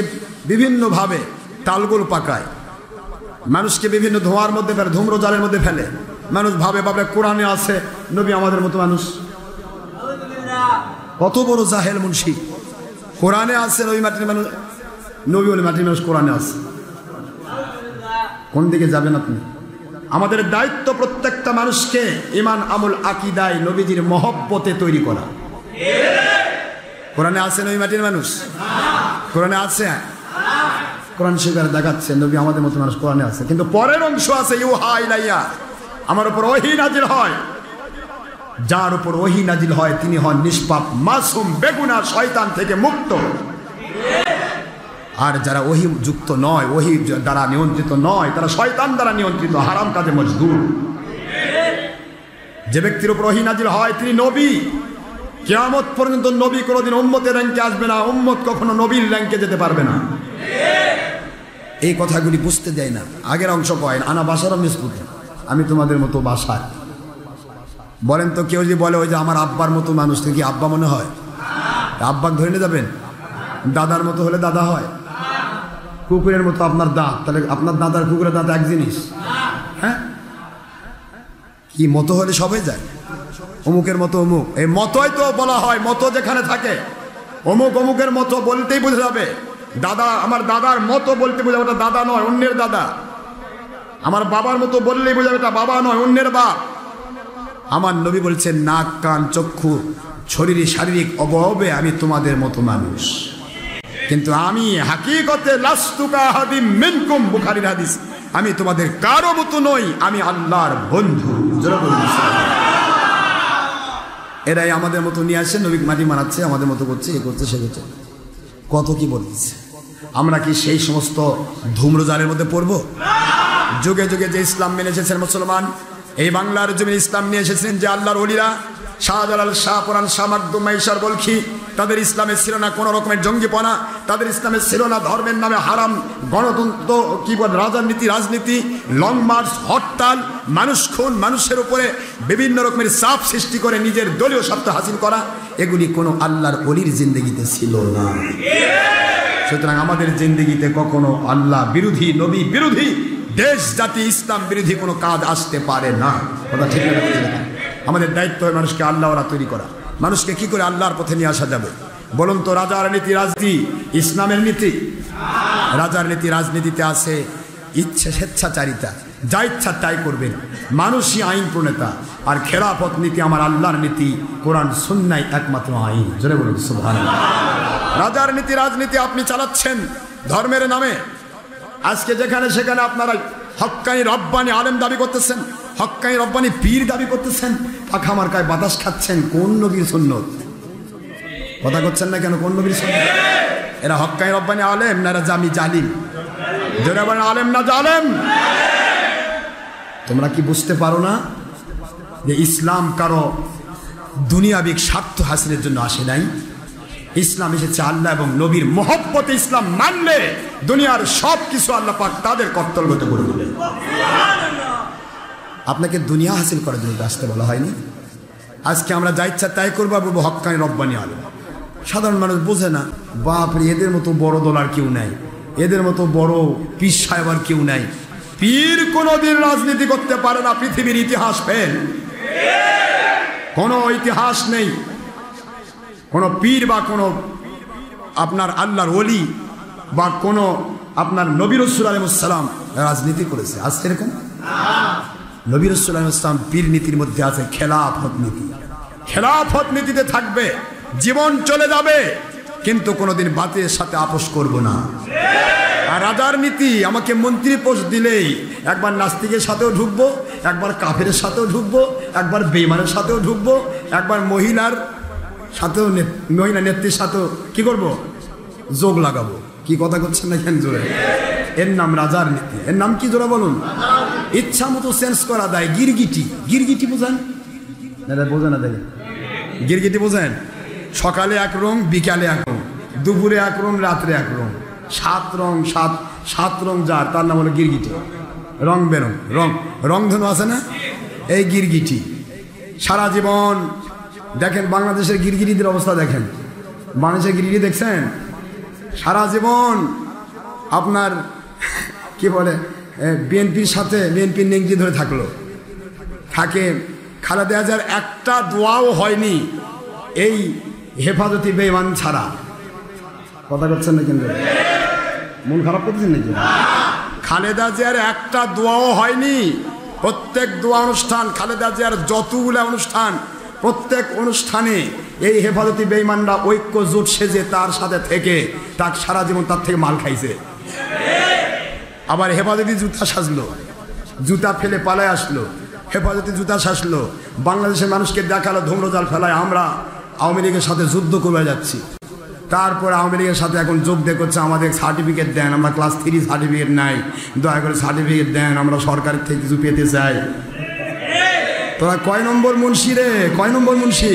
বিভিন্নভাবে তালগোল পাকায়, মানুষকে বিভিন্ন ধোঁয়ার মধ্যে ফেলে, ধূম্র জালের মধ্যে ফেলে। মানুষ ভাবে কোরআনে আছে নবী আমাদের মতো মানুষ। কত বড় জাহেল মুন্সি! কোরআনে আছে নবী মাটির মানুষ, নবী বলে মাটির মানুষ কোরআনে আছে। কোন দিকে যাবেন আপনি? আমাদের দায়িত্ব প্রত্যেকটা মানুষকে ঈমান আমল আকীদায় নবীজির মহব্বতে তৈরি করা। কোরআনে আছেন ওই মাটির মানুষ? কোরআনে আছে? কোরআন শিকার দেখাচ্ছে নবী আমাদের মতো মানুষ কোরআনে আছে, কিন্তু পরের অংশ আছে ইউহা ইলাইয়া, আমার উপর ওহী নাজিল হয়। যার উপর ওহী নাজিল হয় তিনি হন নিষ্পাপ, মাসুম, বেগুনাহ, শয়তান থেকে মুক্ত। আর যারা ওহী যুক্ত নয়, ওহী দ্বারা নিয়ন্ত্রিত নয়, তারা শয়তান দ্বারা নিয়ন্ত্রিত, হারাম কাজে মজদুর। যে ব্যক্তির উপর ওহী নাজিল হয় তিনি নবী। কিয়ামত পর্যন্ত নবী কোনোদিন উম্মতের র্যাঙ্কে আসবে না, উম্মত কখনো নবীর র্যাঙ্কে যেতে পারবে না। এই কথাগুলি বুঝতে দেয় না। আগের অংশ কয় আনা বাসার মিসকুতে, আমি তোমাদের মতো বাসায়। বলেন তো কেউ যদি বলে ওই যে আমার আব্বার মতো মানুষ, কি আব্বা মনে হয়? আব্বাকে ধরে নিয়ে যাবেন? দাদার মতো হলে দাদা হয়? কুকুরের মতো আপনার দাঁত, তাহলে আপনার দাদার কুকুরের দাঁত এক জিনিস? হ্যাঁ, কি মতো হলে সবাই যায়? অমুকের মতো অমুক, এই মতই তো বলা হয়। মতো যেখানে থাকে অমুক অমুকের মতো বলতেই বোঝা যাবে। দাদা, আমার দাদার মতো বলতে বোঝা ওটা দাদা নয়, অন্যের দাদা। আমার বাবার মতো বললেই বোঝা এটা বাবা নয়, অন্যের বাপ। আমার নবী বলছেন নাক, কান, চক্ষু, শরীরে শারীরিক অবয়বে আমি তোমাদের মতো মানুষ, কিন্তু আমি হাকিকতে লাস্তুকা হাদিম মিনকুম, বুখারীর হাদিস, আমি তোমাদের কারো মতো নই, আমি আল্লাহর বন্ধু। এরাই আমাদের মতো নিয়ে আসে, নবী মাটি মানাচ্ছে, আমাদের মতো করছে, এ করছে, সে করছে, কত কি বলছে। আমরা কি সেই সমস্ত ধূম্রজালের মধ্যে পড়বো? যুগে যুগে যে ইসলাম মেনে এসেছেন মুসলমান, এই বাংলার জমিনে ইসলাম নিয়ে এসেছেন যে আল্লাহর ওলিরা, শাহজালাল, শাহপুরান, শাহ মাকদুম, মাইশার বলখি, তাদের ইসলামে ছিল না কোনো রকমের জঙ্গিপনা, তাদের ইসলামে ছিল না ধর্মের নামে হারাম গণতন্ত্র, কি বল, রাজনীতি, লং মার্চ, হরতাল, মানুষ খুন, মানুষের উপরে বিভিন্ন রকমের চাপ সৃষ্টি করে নিজের দলীয় স্বার্থ হাসিল করা, এগুলি কোনো আল্লাহর ওলির জিন্দেগিতে ছিল না। সুতরাং আমাদের জিন্দেগিতে কখনো আল্লাহ বিরোধী, নবী বিরোধী, দেশ জাতি ইসলাম বিরোধী কোনো কাজ আসতে পারে না। কথা ঠিক না? আমাদের দায়িত্ব হয় মানুষকে আল্লাহওয়ালা তৈরি করা। মানুষকে কি করে আল্লাহর পথে নিয়ে আসা যাবে বলুন তো? রাজার নীতি রাজনীতি ইসলামের নীতি? রাজার নীতি রাজনীতিতে আছে ইচ্ছে, স্বেচ্ছাচারিতা, যা ইচ্ছা তাই করবেন, মানুষই আইন প্রণেতা। আর খেলাফত নীতি আমার আল্লাহর নীতি, কোরআন সুন্নাহ একমাত্র আইন। জোরে বলুন সুবহানাল্লাহ। রাজার নীতি রাজনীতি আপনি চালাচ্ছেন ধর্মের নামে। আজকে যেখানে সেখানে আপনারা হক্কানি রব্বানি আলেম দাবি করতেছেন, হক্কানি রব্বানি পীর দাবি করতেছেন, পাখা মার্কায় বাতাস খাচ্ছেন। কোন নবীর সুন্নত? কথা করছেন না কেন? কোন নবীর সুন্নত? এরা হক্কানি রব্বানি আলেম না এরা জামি জালিম? জোরে বলেন, আলেম না জালেম? তোমরা কি বুঝতে পারো না যে ইসলাম কারো দুনিয়াবিক স্বার্থ হাসিলের জন্য আসে নাই? ইসলাম এসেছে আল্লাহ এবং নবীর মহব্বতে। ইসলাম মানলে দুনিয়ার সব কিছু আল্লাহ পাক তাদের কর্তব্যগত করে দিবে। আপনাকে দুনিয়া হাসিল করার জন্য আসতে বলা হয়নি। আজকে আমরা যা ইচ্ছা তাই করবো, বলবো হক্কানি রব্বানি আলেম। সাধারণ মানুষ বোঝে না, বাপরে এদের মতো বড় দল আর কেউ নাই, এদের মতো বড় পীর সাহেব আর কেউ নাই। পীর কোনোদিন রাজনীতি করতে পারে না, পৃথিবীর ইতিহাস ফেল, কোনো ইতিহাস নেই। কোনো পীর বা কোনো আপনার আল্লাহর ওলি বা কোনো আপনার নবী রাসূল আলাইহিস সালাম রাজনীতি করেছে? আজ এরকম নবী রাসূল আলাইহিস সালাম পীর নীতির মধ্যে আছে খেলাফত নীতি। খেলাফত নীতিতে থাকবে, জীবন চলে যাবে, কিন্তু কোনোদিন বাতিলের সাথে আপোষ করব না। আর রাজার নীতি, আমাকে মন্ত্রী পোস্ট দিলেই একবার নাস্তিকের সাথেও ঢুকবো, একবার কাফেরের সাথেও ঢুকবো, একবার বেঈমানের সাথেও ঢুকবো, একবার মহিলার সাথেও, মহিলা নেত্রীর সাথেও কি করব? যোগ লাগাবো। কি কথা করছেন না কেন জোরে? এর নাম রাজার নীতি। এর নাম কি জোরে বলুন? ইচ্ছা মতো চেঞ্জ করা দেয়। গিরগিটি, গিরগিটি বোঝেন? বোঝেন না? দেখেন গিরগিটি বোঝেন? সকালে এক রং, বিকালে এক রং, দুপুরে এক রং, রাত্রে এক রং, সাত রং যার, তার নাম হলো গিরগিটি। রং বেরং, রংধনু আছে না? এই গিরগিটি সারা জীবন। দেখেন বাংলাদেশের গিরগিটিদের অবস্থা দেখেন। বাংলাদেশের গিরগিটি দেখছেন? সারা জীবন আপনার কি বলে বিএনপির সাথে, বিএনপির নেংটি ধরে থাকে। খালেদা জিয়ার একটা দোয়াও হয়নি এই হেফাজতি বেঈমান ছাড়া। কথা করছেন না কেন? মন খারাপ করতেছেন নাকি? খালেদা জিয়ার একটা দোয়াও হয়নি। প্রত্যেক দোয়া অনুষ্ঠান, খালেদা জিয়ার যতগুলো অনুষ্ঠান, প্রত্যেক অনুষ্ঠানে এই হেফাজতি বেঈমানরা ঐক্য জোট সেজে তার সাথে থেকে তার সারা জীবন তার থেকে মাল খাইছে। আবার হেফাজতি জুতা সাজলো, জুতা ফেলে পালায় আসলো, হেফাজতি জুতা সাজলো, বাংলাদেশের মানুষকে দেখালো ধূম্রজাল ফেলায় আমরা আওয়ামী লীগের সাথে যুদ্ধ করে যাচ্ছি। তারপরে আওয়ামী লীগের সাথে এখন যোগ করছে, আমাদের সার্টিফিকেট দেন, আমরা ক্লাস 3 সার্টিফিকেট নাই, দয়া করে সার্টিফিকেট দেন, আমরা সরকারের থেকে কিছু পেতে চাই। তোরা কয় নম্বর মুন্সি রে, কয় নম্বর মুন্সি?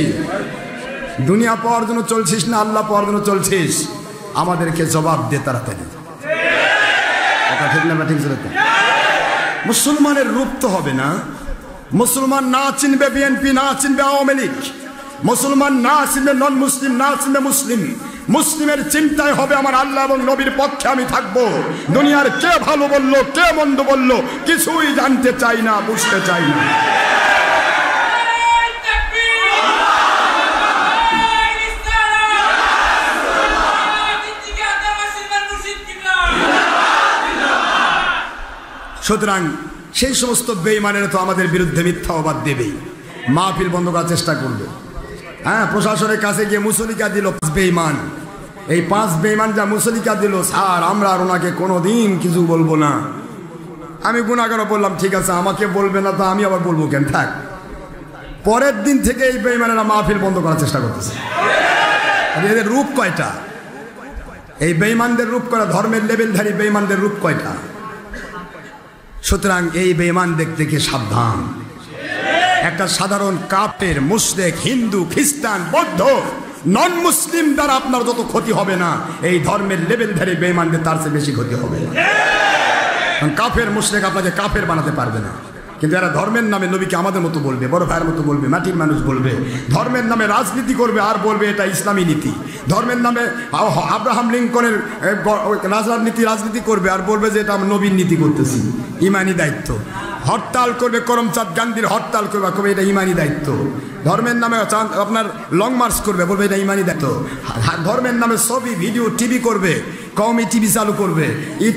দুনিয়া পাওয়ার জন্য চলছিস না আল্লাহ পাওয়ার জন্য চলছিস? আমাদেরকে জবাব দে তাড়াতাড়ি। কথা ঠিক না ঠিক? মুসলমানের রূপ তো হবে না। মুসলমান না চিনবে বিএনপি, না চিনবে আওয়ামী লীগ, মুসলমান না চিনবে নন মুসলিম, না চিনবে মুসলিম। মুসলিমের চিন্তায় হবে আমার আল্লাহ এবং নবীর পক্ষে আমি থাকবো। দুনিয়ার কে ভালো বললো, কে মন্দ বললো, কিছুই জানতে চাই না, বুঝতে চাই না। সুতরাং সেই সমস্ত বেঈমানেরা তো আমাদের বিরুদ্ধে মিথ্যা অবাদ দেবেই, মাহফিল বন্ধ করার চেষ্টা করবে। হ্যাঁ, প্রশাসনের কাছে গিয়ে মুসলিকা দিল 5 বেঈমান। এই 5 বেঈমান যা মুসলিকা দিল, স্যার আমরা আর ওনাকে কোনোদিন কিছু বলবো না। আমি গুনাহগার বললাম, ঠিক আছে আমাকে বলবে না তো আমি আবার বলবো কেন, থাক। পরের দিন থেকে এই বেঈমানেরা মাহফিল বন্ধ করার চেষ্টা করতেছে। এদের রূপ কয়টা? এই বেঈমানদের রূপ করা, ধর্মের লেবেলধারী বেঈমানদের রূপ কয়টা? সুতরাং এই বেঈমান দেখতে সাবধান। একটা সাধারণ কাফের, মুশরিক, হিন্দু, খ্রিস্টান, বৌদ্ধ, নন মুসলিম দ্বারা আপনার যত ক্ষতি হবে না, এই ধর্মের লেবেলধারী বেঈমানদের তার চেয়ে বেশি ক্ষতি হবে। কাফের মুশরিক আপনাকে কাফের বানাতে পারবে না, কিন্তু এরা ধর্মের নামে নবীকে আমাদের মতো বলবে, বড় ভাইয়ের মতো বলবে, মাটির মানুষ বলবে। ধর্মের নামে রাজনীতি করবে আর বলবে এটা ইসলামী নীতি। ধর্মের নামে আব্রাহাম লিঙ্কনের রাজনীতি করবে আর বলবে যে এটা আমরা নবীর নীতি করতেছি, ইমানি দায়িত্ব। হরতাল করবে, করমচাঁদ গান্ধীর হরতাল করবে, কবে এটা ইমানি দায়িত্ব। ধর্মের নামে আপনার লং মার্চ করবে, বলবে এটা ইমানি দায়িত্ব। ধর্মের নামে ছবি, ভিডিও, টিভি করবে, কওমি টিভি চালু করবে,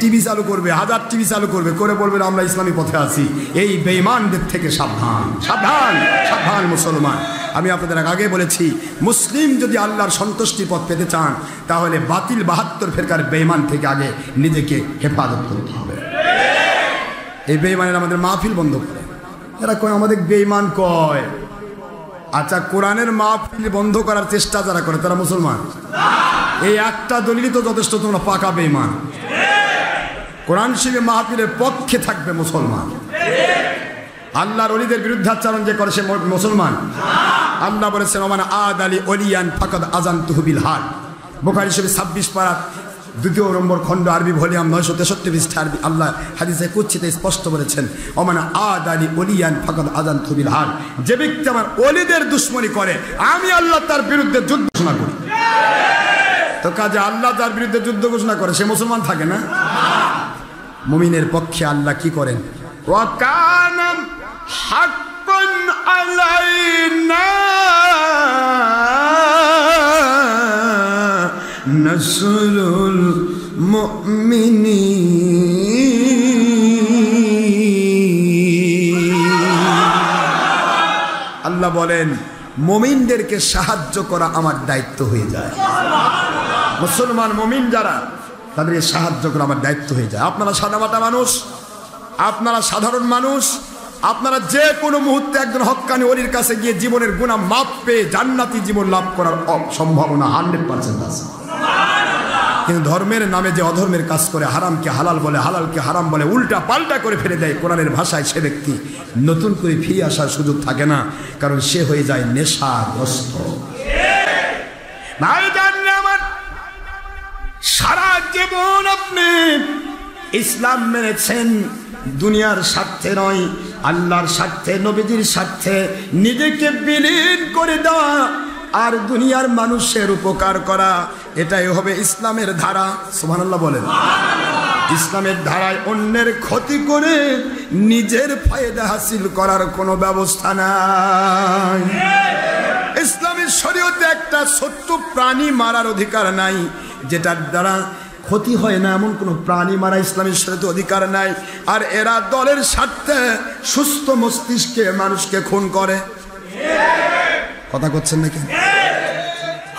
টিভি চালু করবে, হাজার টিভি চালু করবে, করে বলবে আমরা ইসলামী পথে আছি। এই বেঈমানদের থেকে সাবধান, সাবধান, সাবধান মুসলমান। আমি আপনাদের আগে বলেছি, মুসলিম যদি আল্লাহর সন্তুষ্টির পথ পেতে চান তাহলে বাতিল 72 ফেরকার বেঈমান থেকে আগে নিজেকে হেফাজত করতে হবে। এই বেঈমানেরা আমাদের মাহফিল বন্ধ করে, এরা কয় আমাদের বেঈমান কয়। আচ্ছা, কোরআনের মাহফিল বন্ধ করার চেষ্টা যারা করে তারা মুসলমান? এই একটা দলিলই তো যথেষ্ট, তোমরা পাকা বেঈমান। কোরআন শরীফের মাহফিলের পক্ষে থাকবে মুসলমান। আল্লাহর ওলিদের বিরুদ্ধাচরণ যে করে সে মুসলমান? আল্লাহ বলেছেন ওমান আদ আলী ওলিয়ান ফাকাদ আযানতুহু বিল হার। বুখারী শরীফ 26 পারা 2 নম্বর খণ্ড, আরবি ভলিউম 963 পৃষ্ঠা, আরবি আল্লাহ হাদিসে কুদসিতে স্পষ্ট বলেছেন ওমান আদ আলী ওলিয়ান ফাকাদ আযানতুহু বিল হার। যে ব্যক্তি আমার ওলিদের দুশমনি করে আমি আল্লাহ তার বিরুদ্ধে যুদ্ধ ঘোষণা করি। তো কাজে আল্লাহ তার বিরুদ্ধে যুদ্ধ ঘোষণা করে সে মুসলমান থাকে না? মুমিনের পক্ষে আল্লাহ কি করেন? ওয়া কানা হাক্কান আলাইনা নাসরুল মুমিনিন। আল্লাহ বলেন মুমিনদেরকে সাহায্য করা আমার দায়িত্ব হয়ে যায়। মুসলমান মুমিন যারা, তাদেরকে সাহায্য করা আমার দায়িত্ব হয়ে যায়। আপনারা সাদামাটা মানুষ, আপনারা সাধারণ মানুষ, আপনারা যে কোনো মুহূর্তে একজন হক্কানি ওলির কাছে গিয়ে জীবনের গুনাহ মাপ পেয়ে জান্নাতি জীবন লাভ করার সম্ভাবনা 100% আছে। কিন্তু ধর্মের নামে যে অধর্মের কাজ করে, হারামকে হালাল বলে, হালালকে হারাম বলে, উল্টা পাল্টা করে ফেলে দেয় কোরআনের ভাষায়, সে ব্যক্তি নতুন করে ফিরে আসার সুযোগ থাকে না, কারণ সে হয়ে যায় নেশাগ্রস্ত। সারা জীবন আপনি ইসলাম মেনেছেন, দুনিয়ার স্বার্থে নয়, আল্লাহর স্বার্থে, নবীজির স্বার্থে নিজেকে বিলীন করে দেওয়া আর দুনিয়ার মানুষের উপকার করা, এটাই হবে ইসলামের ধারা। সুবহানাল্লাহ বলেন। ইসলামের ধারায় অন্যের ক্ষতি করে নিজের ফায়দা হাসিল করার কোনো ব্যবস্থা নাই। ইসলামের শরীয়তে একটা ছোট্ট প্রাণী মারার অধিকার নাই, যেটার দ্বারা ক্ষতি হয় না এমন কোনো প্রাণী মারা ইসলামের শরীয়তে অধিকার নাই। আর এরা দলের স্বার্থে সুস্থ মস্তিষ্কে মানুষকে খুন করে। কথা করছেন নাকি?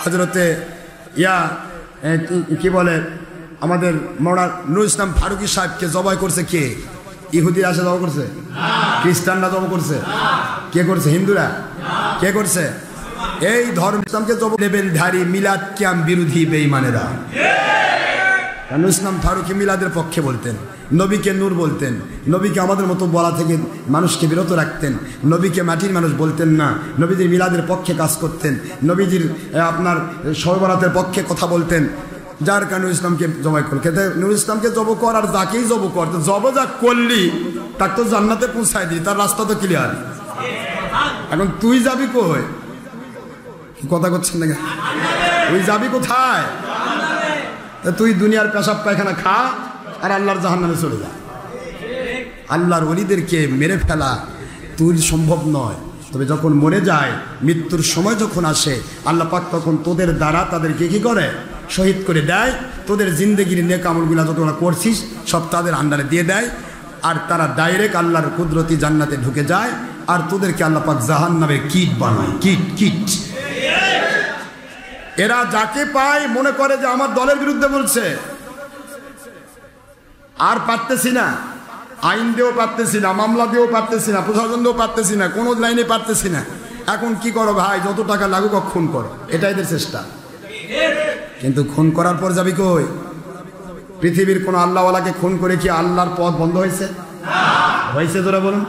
হযরতে কি বলে আমাদের মৌলানা নুরুল ইসলাম ফারুকী সাহেবকে জবাই করছে কে? ইহুদিরা এসে জবাই করছে? খ্রিস্টানরা জবাই করছে? কে করছে? হিন্দুরা? কে করছে? এই ধর্ম ইসলামকে লেবেলধারী মিলাদ কিয়াম বিরোধী বেঈমানেরা। নুরুল ইসলাম ফারুকী মিলাদের পক্ষে বলতেন, নবীকে নূর বলতেন, নবীকে আমাদের মতো বলা থেকে মানুষকে বিরত রাখতেন, নবীকে মাটির মানুষ বলতেন না, নবীজির মিলাদের পক্ষে কাজ করতেন, নবীজির আপনার সহবরাতের পক্ষে কথা বলতেন। যার কারণে নুরুল ইসলামকে জবাই করল। খেতে নুরুল ইসলামকে জব কর আর যাকেই জব কর, জব যা করলি তার তো জান্নাতে পৌঁছায় দিই, তার রাস্তা তো ক্লিয়ার। এখন তুই যাবি কই? কথা করছেন না? তুই যাবি কোথায়? তুই দুনিয়ার পেশাব পায়খানা খা আর আল্লাহর জাহান্নামে চলে যা। আল্লাহর ওলিদেরকে মেরে ফেলা তুই সম্ভব নয়। তবে যখন মরে যায়, মৃত্যুর সময় যখন আসে, আল্লাহ পাক তখন তোদের দ্বারা তাদেরকে কি করে? শহীদ করে দেয়। তোদের জিন্দেগির নেক আমলগুলো যত করছিস সব তাদের আন্ডারে দিয়ে দেয়, আর তারা ডাইরেক্ট আল্লাহর কুদরতি জান্নাতে ঢুকে যায়, আর তোদেরকে আল্লাহ পাক জাহান্নামে কীট বানায়। কীট। এরা যাকে পায় মনে করে যে আমার দলের বিরুদ্ধে বলছে, আর পারতেছি না, আইন দিয়েও পারতেছি না, মামলা দিয়েও পারতেছি না, প্রশাসন দিয়েও পারতেছি না, কোনো লাইনে পারতেছি না। এখন কি করো ভাই? যত টাকা লাগুক খুন করো, এটা এদের চেষ্টা। কিন্তু খুন করার পর যাবি কই? পৃথিবীর কোন আল্লাহওয়ালাকে খুন করে কি আল্লাহর পথ বন্ধ হয়েছে? হয়েছে? তোরা বলুন।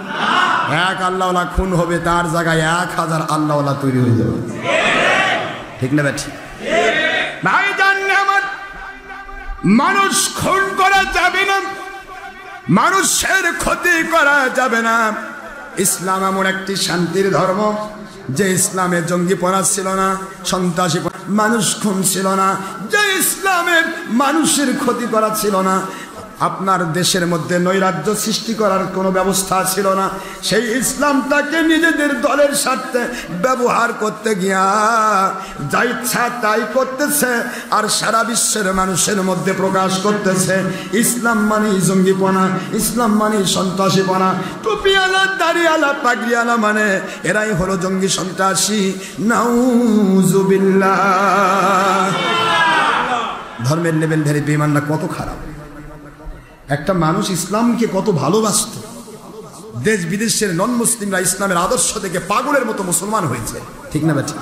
এক আল্লাহওয়ালা খুন হবে, তার জায়গায় 1000 আল্লাহওয়ালা তৈরি হয়ে যাবে। ঠিক না ব্যাঠি? ভাই জানলে আমার মানুষ খুন করা যাবে না, মানুষের ক্ষতি করা যাবে না। ইসলাম এমন একটি শান্তির ধর্ম যে ইসলামে জঙ্গিপনা ছিল না, সন্ত্রাসী মানুষ খুন ছিল না, যে ইসলামের মানুষের ক্ষতি করা ছিল না, আপনার দেশের মধ্যে নৈরাজ্য সৃষ্টি করার কোনো ব্যবস্থা ছিল না। সেই ইসলামটাকে নিজেদের দলের স্বার্থে ব্যবহার করতে গিয়া যা ইচ্ছা তাই করতেছে, আর সারা বিশ্বের মানুষের মধ্যে প্রকাশ করতেছে ইসলাম মানে জঙ্গিপনা, ইসলাম মানে সন্ত্রাসীপনা। টুপিওয়ালা, দাড়িওয়ালা, পাগড়িওয়ালা মানে এরাই হলো জঙ্গি সন্ত্রাসী। নাউজুবিল্লাহ। ধর্মের লেভেল ধরে বেঈমানরা কত খারাপ। একটা মানুষ ইসলামকে কত ভালোবাসত, দেশ বিদেশের নন মুসলিমরা ইসলামের আদর্শ থেকে পাগলের মতো মুসলমান হয়েছে। ঠিক না বেটা?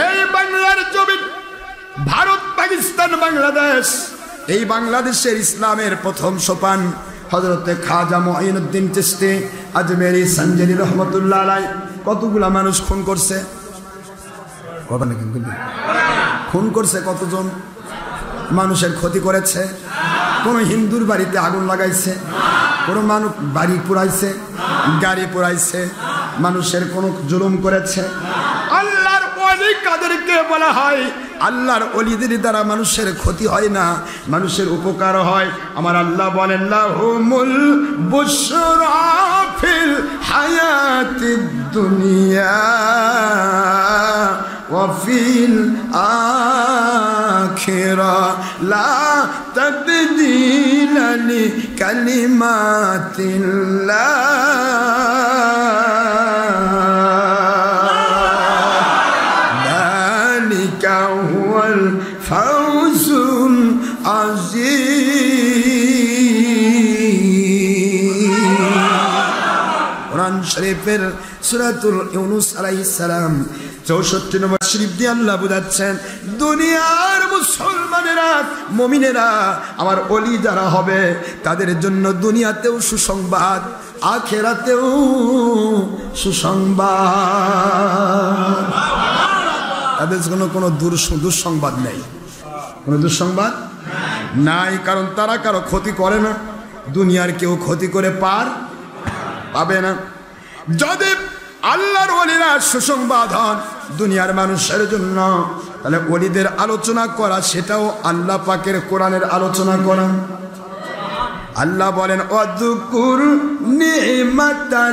এই বাংলার জমি, ভারত, পাকিস্তান, বাংলাদেশ, এই বাংলাদেশের ইসলামের প্রথম সোপান হযরতে খাজা মুঈনুদ্দিন চিশতি আজমেরি সঞ্জলি রহমতুল্লাহ আলাইহি কতগুলা মানুষ খুন করছে? খুন করছে কতজন? মানুষের ক্ষতি করেছে? কোন হিন্দুর বাড়িতে আগুন লাগাইছে? কোন মানুষ বাড়ি পুড়াইছে, গাড়ি পুড়াইছে, মানুষের কোন জুলুম করেছে? আল্লাহর ওলি কাদেরকে বলা হয়? আল্লাহর ওলিদের দ্বারা মানুষের ক্ষতি হয় না, মানুষের উপকার হয়। আমার আল্লাহ বলেন লাহুমুল বুশরা ফিল হায়াতিদ দুনিয়া ওয়া ফিল আখিরা লা তাবদীলা লিকালিমাতিল্লাহ যালিকা হুয়াল ফাউজুল আযীম। কোরআন শরীফের সূরাতুল ইউনূস আলাইহিস সালাম 64 নম্বর শরীফ দিয়ে আল্লাহ বুঝাচ্ছেন, দুনিয়ার মুসলমানেরা, মুমিনেরা, আমার ওলি যারা হবে তাদের জন্য দুনিয়াতেও সুসংবাদ, আখিরাতেও সুসংবাদ। তাদের জন্য কোনো দুঃসংবাদ নেই, কোনো দুঃসংবাদ নাই, কারণ তারা কারো ক্ষতি করে না, দুনিয়ার কেউ ক্ষতি করে পার পাবে না। যদি আল্লাহর ওলিরা সুসংবাদ হন দুনিয়ার মানুষের জন্য, তাহলে ওলিদের আলোচনা করা সেটাও আল্লাহ পাকের কোরআনের আলোচনা করা। আল্লাহ বলেন ওয়াযকুর নি'মাতাল্লাহি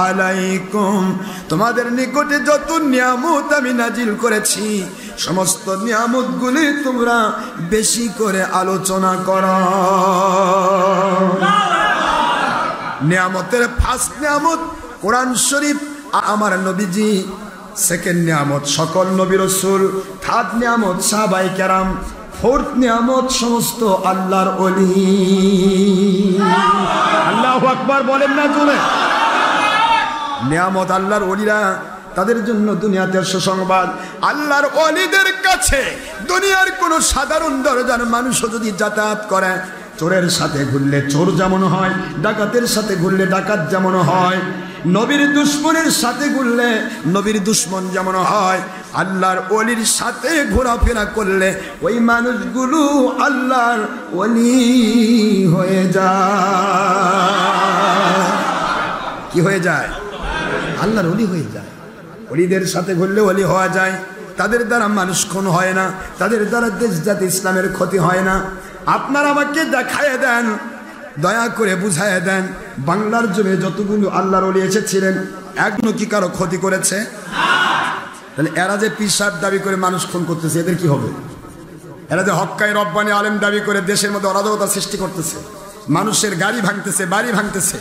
আলাইকুম, তোমাদের নিকটে যত নিয়ামত আমি নাজিল করেছি সমস্ত নিয়ামতগুলি তোমরা বেশি করে আলোচনা করো। নিয়ামতের ফার্স্ট নিয়ামত কোরআন শরীফ, আমার নবীজি সেকেন্ড নিয়ামত সকল নবী রাসূল, থার্ড নিয়ামত সাহাবায়ে কেরাম, ফোর্থ নিয়ামত সমস্ত আল্লাহর ওলি। আল্লাহু আকবার বলেন না জোরে। নিয়ামত আল্লাহর ওলিরা, তাদের জন্য দুনিয়াতে সুসংবাদ। আল্লাহর ওলিদের কাছে দুনিয়ার কোন সাধারণ দরজার মানুষও যদি যাতায়াত করে, চোরের সাথে ঘুরলে চোর যেমন হয়, ডাকাতের সাথে ঘুরলে ডাকাত যেমন হয়, নবীর দুশ্মনের সাথে ঘুরলে নবীর দুশ্মন যেমন হয়, আল্লাহর ওলির সাথে ঘোরাফেরা করলে ওই মানুষগুলো আল্লাহর ওলি হয়ে যায়। কি হয়ে যায়? আল্লাহর ওলি হয়ে যায়। ওলিদের সাথে ঘুরলে ওলি হওয়া যায়। তাদের দ্বারা মানুষ খুন হয় না, তাদের দ্বারা দেশ জাতি ইসলামের ক্ষতি হয় না। আপনারা আমাকে দেখায় দেন, দয়া করে বুঝায় দেন, বাংলার জমিনে যতগুলো আল্লাহর ওলি এসেছিলেন এখনো কি কারো ক্ষতি করেছে? তাহলে এরা যে পীর সাহেব দাবি করে মানুষ খুন করতেছে, এদের কি হবে? এরা যে হক্কাই রব্বানি আলেম দাবি করে দেশের মধ্যে অরাজকতা সৃষ্টি করতেছে, মানুষের গাড়ি ভাঙতেছে, বাড়ি ভাঙতেছে,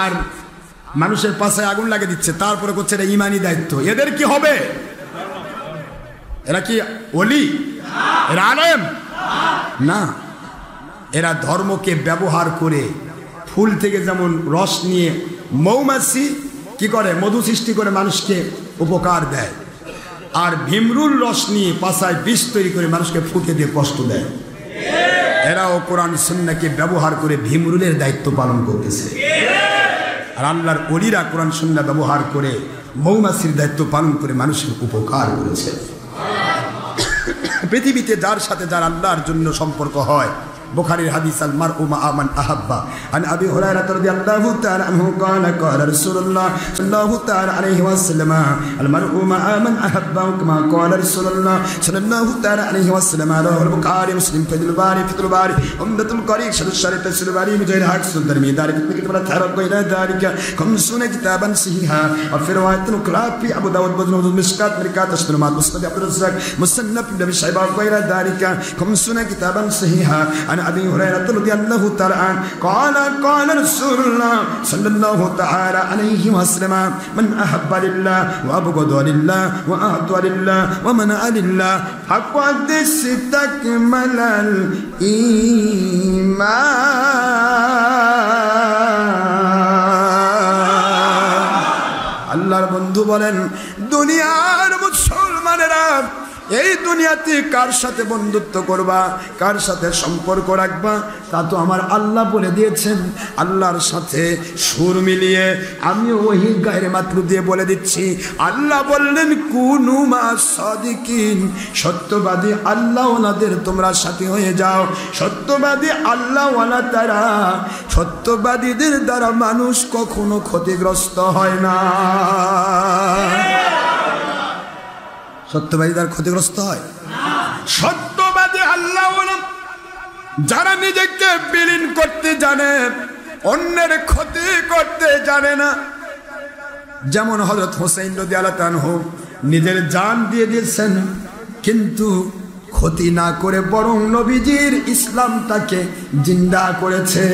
আর মানুষের পাশে আগুন লাগিয়ে দিচ্ছে, তারপরে করছে এটা ইমানি দায়িত্ব, এদের কি হবে? এরা কি ওলি? এরা আলেম না। এরা ধর্মকে ব্যবহার করে ফুল থেকে যেমন রস নিয়ে মৌমাছি কি করে, মধু সৃষ্টি করে মানুষকে উপকার দেয়, আর ভীমরুল রস নিয়ে পাশায় বিষ তৈরি করে মানুষকে ফুঁকে দিয়ে কষ্ট দেয়। এরাও কোরআন সুন্নাহকে ব্যবহার করে ভীমরুলের দায়িত্ব পালন করতেছে। আর আল্লাহর ওলিরা কোরআন সুন্নাহ ব্যবহার করে মৌমাছির দায়িত্ব পালন করে মানুষের উপকার করেছে। পৃথিবীতে যার সাথে যার আল্লাহর জন্য সম্পর্ক হয়, বুখারীর হাদিস আল মারউ মা মান আহাব্বা, আন আবি হুরায়রা রাদিয়াল্লাহু তাআলা আনহু قال قال رسول الله صلى الله تعالى عليه وسلم المرء مع من احبه كما قال رسول الله صلى الله تعالى عليه وسلم رواه البخاري مسلم في الباري عمدة القاري شرح الشريف تفسير الباري مجاهد حق الدرمي ذلك كتب التحرق الى ذلك 50 كتابا صحيحا وفي روايه اخرى في ابو داود بن مشكات مركات السلمات مسند عبد الرزاق مصنف ابن شيبه وغير ذلك 50 كتابا صحيحا عن ابي هريره رضي الله تعالى عنه قال قال رسول الله صلى الله تعالى عليه وسلم من احب لله وابغض لله واعطى لله ومنع لله فقد استكمل الايمان। আল্লাহর বন্ধু বলেন, দুনিয়ার মুসলমানেরা এই দুনিয়াতে কার সাথে বন্ধুত্ব করবা, কার সাথে সম্পর্ক রাখবা, তা তো আমার আল্লাহ বলে দিয়েছেন। আল্লাহর সাথে সুর মিলিয়ে আমিও ওহি গায়রে মাতলুব দিয়ে বলে দিচ্ছি। আল্লাহ বললেন কুনু মা সাদিকিন, সত্যবাদী আল্লাহওয়ালাদের তোমরা সাথী হয়ে যাও। সত্যবাদী আল্লাহওয়ালা তারা, সত্যবাদীদের দ্বারা মানুষ কখনো ক্ষতিগ্রস্ত হয় না। সত্যবাদী তার ক্ষতিগ্রস্ত হয়? সত্যবাদী আল্লাহ যারা নিজেকে বিলীন করতে জানে, অন্যের ক্ষতি করতে জানে না। যেমন হযরত হুসাইন রাদিয়াল্লাহু আনহু নিজের জান দিয়ে দিয়েছেন, কিন্তু ক্ষতি না করে বরং নবীজির ইসলামটাকে জিন্দা করেছে।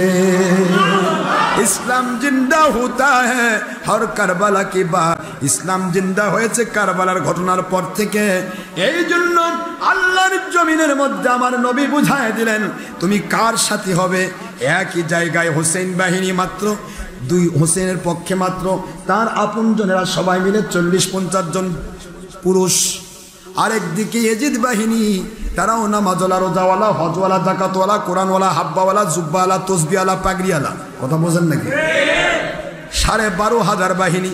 ইসলাম জিন্দা হতা হ্যায় হর কারবালা কি বাত, ইসলাম জিন্দা হয়েছে কারবালার ঘটনার পর থেকে। এই জন্য আল্লাহর জমিনের মধ্যে আমার নবী বুঝায় দিলেন, তুমি কার সাথী হবে। একই জায়গায় হোসেন বাহিনী মাত্র দুই, হোসেনের পক্ষে মাত্র তার আপনজনেরা সবাই মিলে 40-50 জন পুরুষ। আরেকদিকে ইয়াজিদ বাহিনী, তারাও নামাজওয়ালা, রোজাওয়ালা, হজওয়ালা, জাকাতওয়ালা, কোরআনওয়ালা, হাব্বাওয়ালা, জুব্বাওয়ালা, তসবিওয়ালা, পাগড়িওয়ালা। কথা বোঝেন নাকি? 12,500 বাহিনী,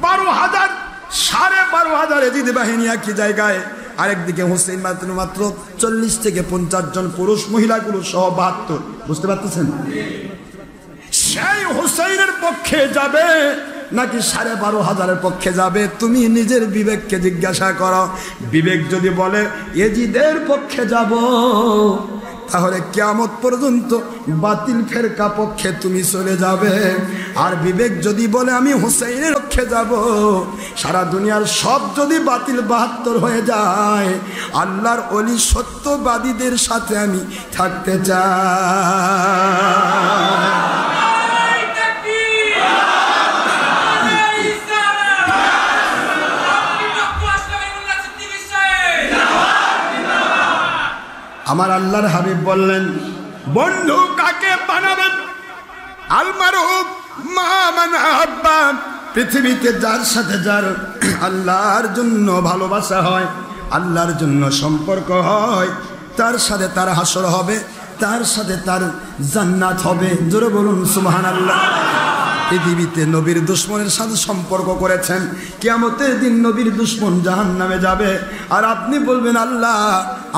12,500 ইয়াজিদ বাহিনী একই জায়গায়। আরেকদিকে হোসেন মাত্র 40 থেকে 50 জন পুরুষ, মহিলাগুলো সহ 72। বুঝতে পারতেছেন? সেই হোসেনের পক্ষে যাবে নাকি 12,500 পক্ষে যাবে? তুমি নিজের বিবেককে জিজ্ঞাসা করো। বিবেক যদি বলে ইয়াজিদের পক্ষে যাব, তাহলে কিয়ামত পর্যন্ত বাতিল ফেরকা পক্ষে তুমি চলে যাবে। আর বিবেক যদি বলে আমি হুসাইনের পক্ষে যাব, সারা দুনিয়ার সব যদি বাতিল 72 হয়ে যায়, আল্লাহর ওলি সত্যবাদীদের সাথে আমি থাকতে চাই। আমার আল্লাহর হাবিব বললেন, বন্ধু কাকে বানাবেন? আলমারুফ মা মান আহাব্বা, পৃথিবীতে যার সাথে যার আল্লাহর জন্য ভালোবাসা হয়, আল্লাহর জন্য সম্পর্ক হয়, তার সাথে তার হাসর হবে, তার সাথে তার জান্নাত হবে। জোরে বলুন সুবহানাল্লাহ। পৃথিবীতে নবীর দুশ্মনের সাথে সম্পর্ক করেছেন, কিয়ামতের দিন নবীর দুশ্মন জাহান্নামে যাবে, আর আপনি বলবেন আল্লাহ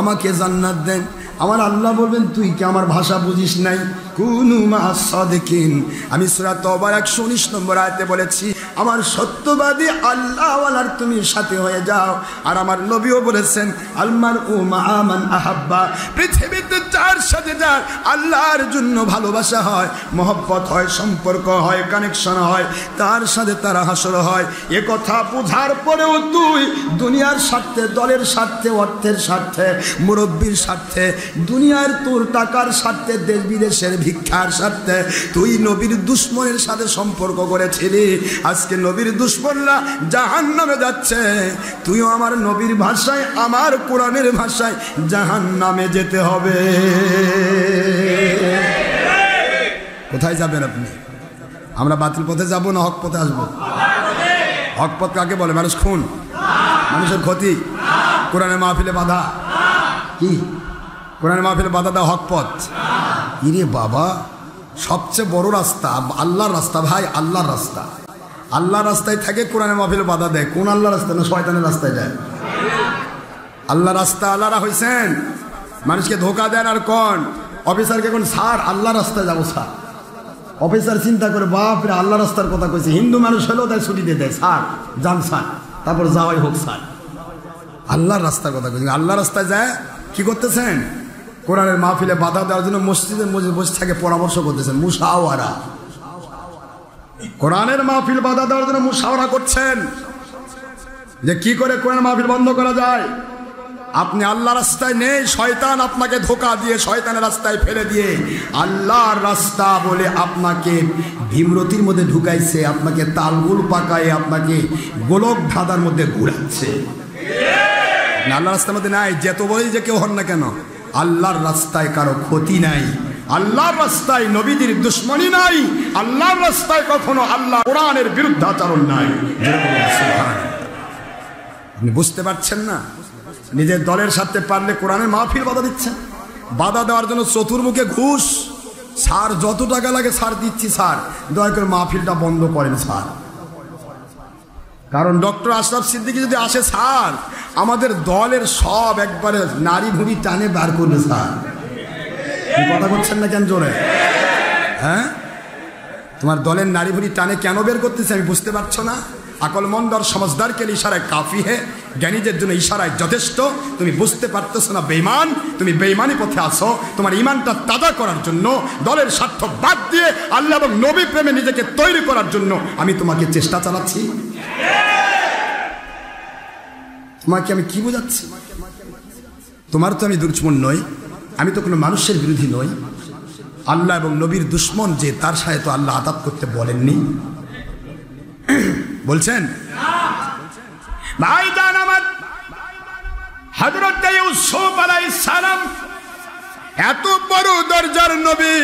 আমাকে জান্নাত দেন। আমার আল্লাহ বলবেন তুই কি আমার ভাষা বুঝিস নাই? কুনু মা'আস সাদিকিন। আমি সূরা তওবার 119 নম্বর আয়াতে বলেছি, আমার সত্যবাদী আল্লাহওয়ালার তুমি সাথে হয়ে যাও। আর আমার নবীও বলেছেন, আলমারউ মা'a মান আহাব্বা, পৃথিবীতে যার সাথে যার আল্লাহর জন্য ভালোবাসা হয়, মহব্বত হয়, সম্পর্ক হয়, কানেকশন হয়, তার সাথে তার হাসর হয়। এ কথা বোঝার পরেও তুই দুনিয়ার স্বার্থে, দলের স্বার্থে, অর্থের স্বার্থে, মুরব্বীর স্বার্থে, দুনিয়ার তোর টাকার স্বার্থে, দেশ বিদেশের ভিক্ষার স্বার্থে তুই নবীর দুশ্মনের সাথে সম্পর্ক করেছিলি। আজকে নবীর দুশ্মনরা জাহান্নামে যাচ্ছে, তুইও আমার নবীর ভাষায়, আমার কোরআনের ভাষায় জাহান্নামে যেতে হবে। কোথায় যাবেন আপনি? আমরা বাতিল পথে যাব না হক পথে আসবো? হক পথ কাকে বলে? মানুষ খুন, মানুষের ক্ষতি, কোরআনের মাহফিলে বাধা। কি কোরআনের মাহফিলে বাধা দেওয়া হক পথ? ইরে বাবা, সবচেয়ে বড় রাস্তা আল্লাহর রাস্তা ভাই, আল্লাহর রাস্তা। আল্লাহর রাস্তায় থাকে, কোরআনের মাহফিলে বাধা দেয়। কোন আল্লাহর রাস্তা? না শয়তানের রাস্তায় যায়। আল্লাহ রাস্তা আল্লাহরা হয়েছেন, মানুষকে ধোকা দেন। আর কোন অফিসারকে কোন স্যার আল্লাহ রাস্তায় যাবো স্যার, অফিসার চিন্তা করে বাপরে আল্লাহ রাস্তার কথা কইছে, হিন্দু মানুষ হলেও তাই ছুটি দিয়ে দেয়, স্যার যান স্যার, তারপর যাওয়াই হোক স্যার। আল্লাহর রাস্তার কথা কইছে, আল্লাহ রাস্তায় যায় কি করতেছেন? কোরআনের মাহফিলে বাধা দেওয়ার জন্য মসজিদের মধ্যে বসে থেকে পরামর্শ করতেছেন, মুশাওয়ারা। কোরআনের মাহফিল বাধা দেওয়ার জন্য মুশাওয়ারা করছেন যে কি করে কোরআনের মাহফিল বন্ধ করা যায়। আপনি আল্লাহর রাস্তায় নেই, শয়তান আপনাকে ধোকা দিয়ে শয়তানের রাস্তায় ফেলে দিয়ে আল্লাহর রাস্তা বলে আপনাকে ভীমরতির মধ্যে ঢুকাইছে, আপনাকে তালগুল পাকায়, আপনাকে গোলক ধাঁধার মধ্যে ঘুরাচ্ছে। আল্লাহর রাস্তার মধ্যে নাই, যত বলেই যে কেউ হন না কেন, আল্লাহর রাস্তায় কারো ক্ষতি নাই, আল্লাহর রাস্তায় নবীদের দুশ্মনী নাই, আল্লাহর রাস্তায় কখনো আল্লাহ কোরআনের বিরুদ্ধাচরণ নাই। আপনি বুঝতে পারছেন না? নিজের দলের সাথে পারলে কোরআনের মাহফিল বাধা দিচ্ছেন। বাধা দেওয়ার জন্য চতুর্মুখে ঘুষ, স্যার যত টাকা লাগে স্যার দিচ্ছি, স্যার দয়া করে মাহফিলটা বন্ধ করেন স্যার। কারণ ডক্টর আশরাফ সিদ্দিকী যদি আসে, স্যার আমাদের দলের সব একবারে নারী ভূমি টানে বার করবে স্যার। কথা বলছেন না কেন জোরে? হ্যাঁ, তোমার দলের নারী ভূমি টানে কেন বের করতেছে আমি বুঝতে পারছো না? আকলমন্দ আর সমঝদারকে ইশারায় কাফি হে, জ্ঞানীদের জন্য ইশারায় যথেষ্ট। তুমি বুঝতে পারতেছো না বেঈমান, তুমি বেঈমানি পথে আসো। তোমার ইমানটা তাজা করার জন্য, দলের স্বার্থ বাদ দিয়ে আল্লাহ এবং নবী প্রেমে নিজেকে তৈরি করার জন্য আমি তোমাকে চেষ্টা চালাচ্ছি। তোমাকে আমি কি বোঝাচ্ছি? তোমার তো আমি দুশ্মন নই, আমি তো কোনো মানুষের বিরোধী নই। আল্লাহ এবং নবীর দুশ্মন যে, তার সাথে তো আল্লাহ আতাত করতে বলেননি, বলছেন? ভাইজান আমার, হযরত ইউসুফ আলাইহিস সালাম এত বড় দরজার নবী,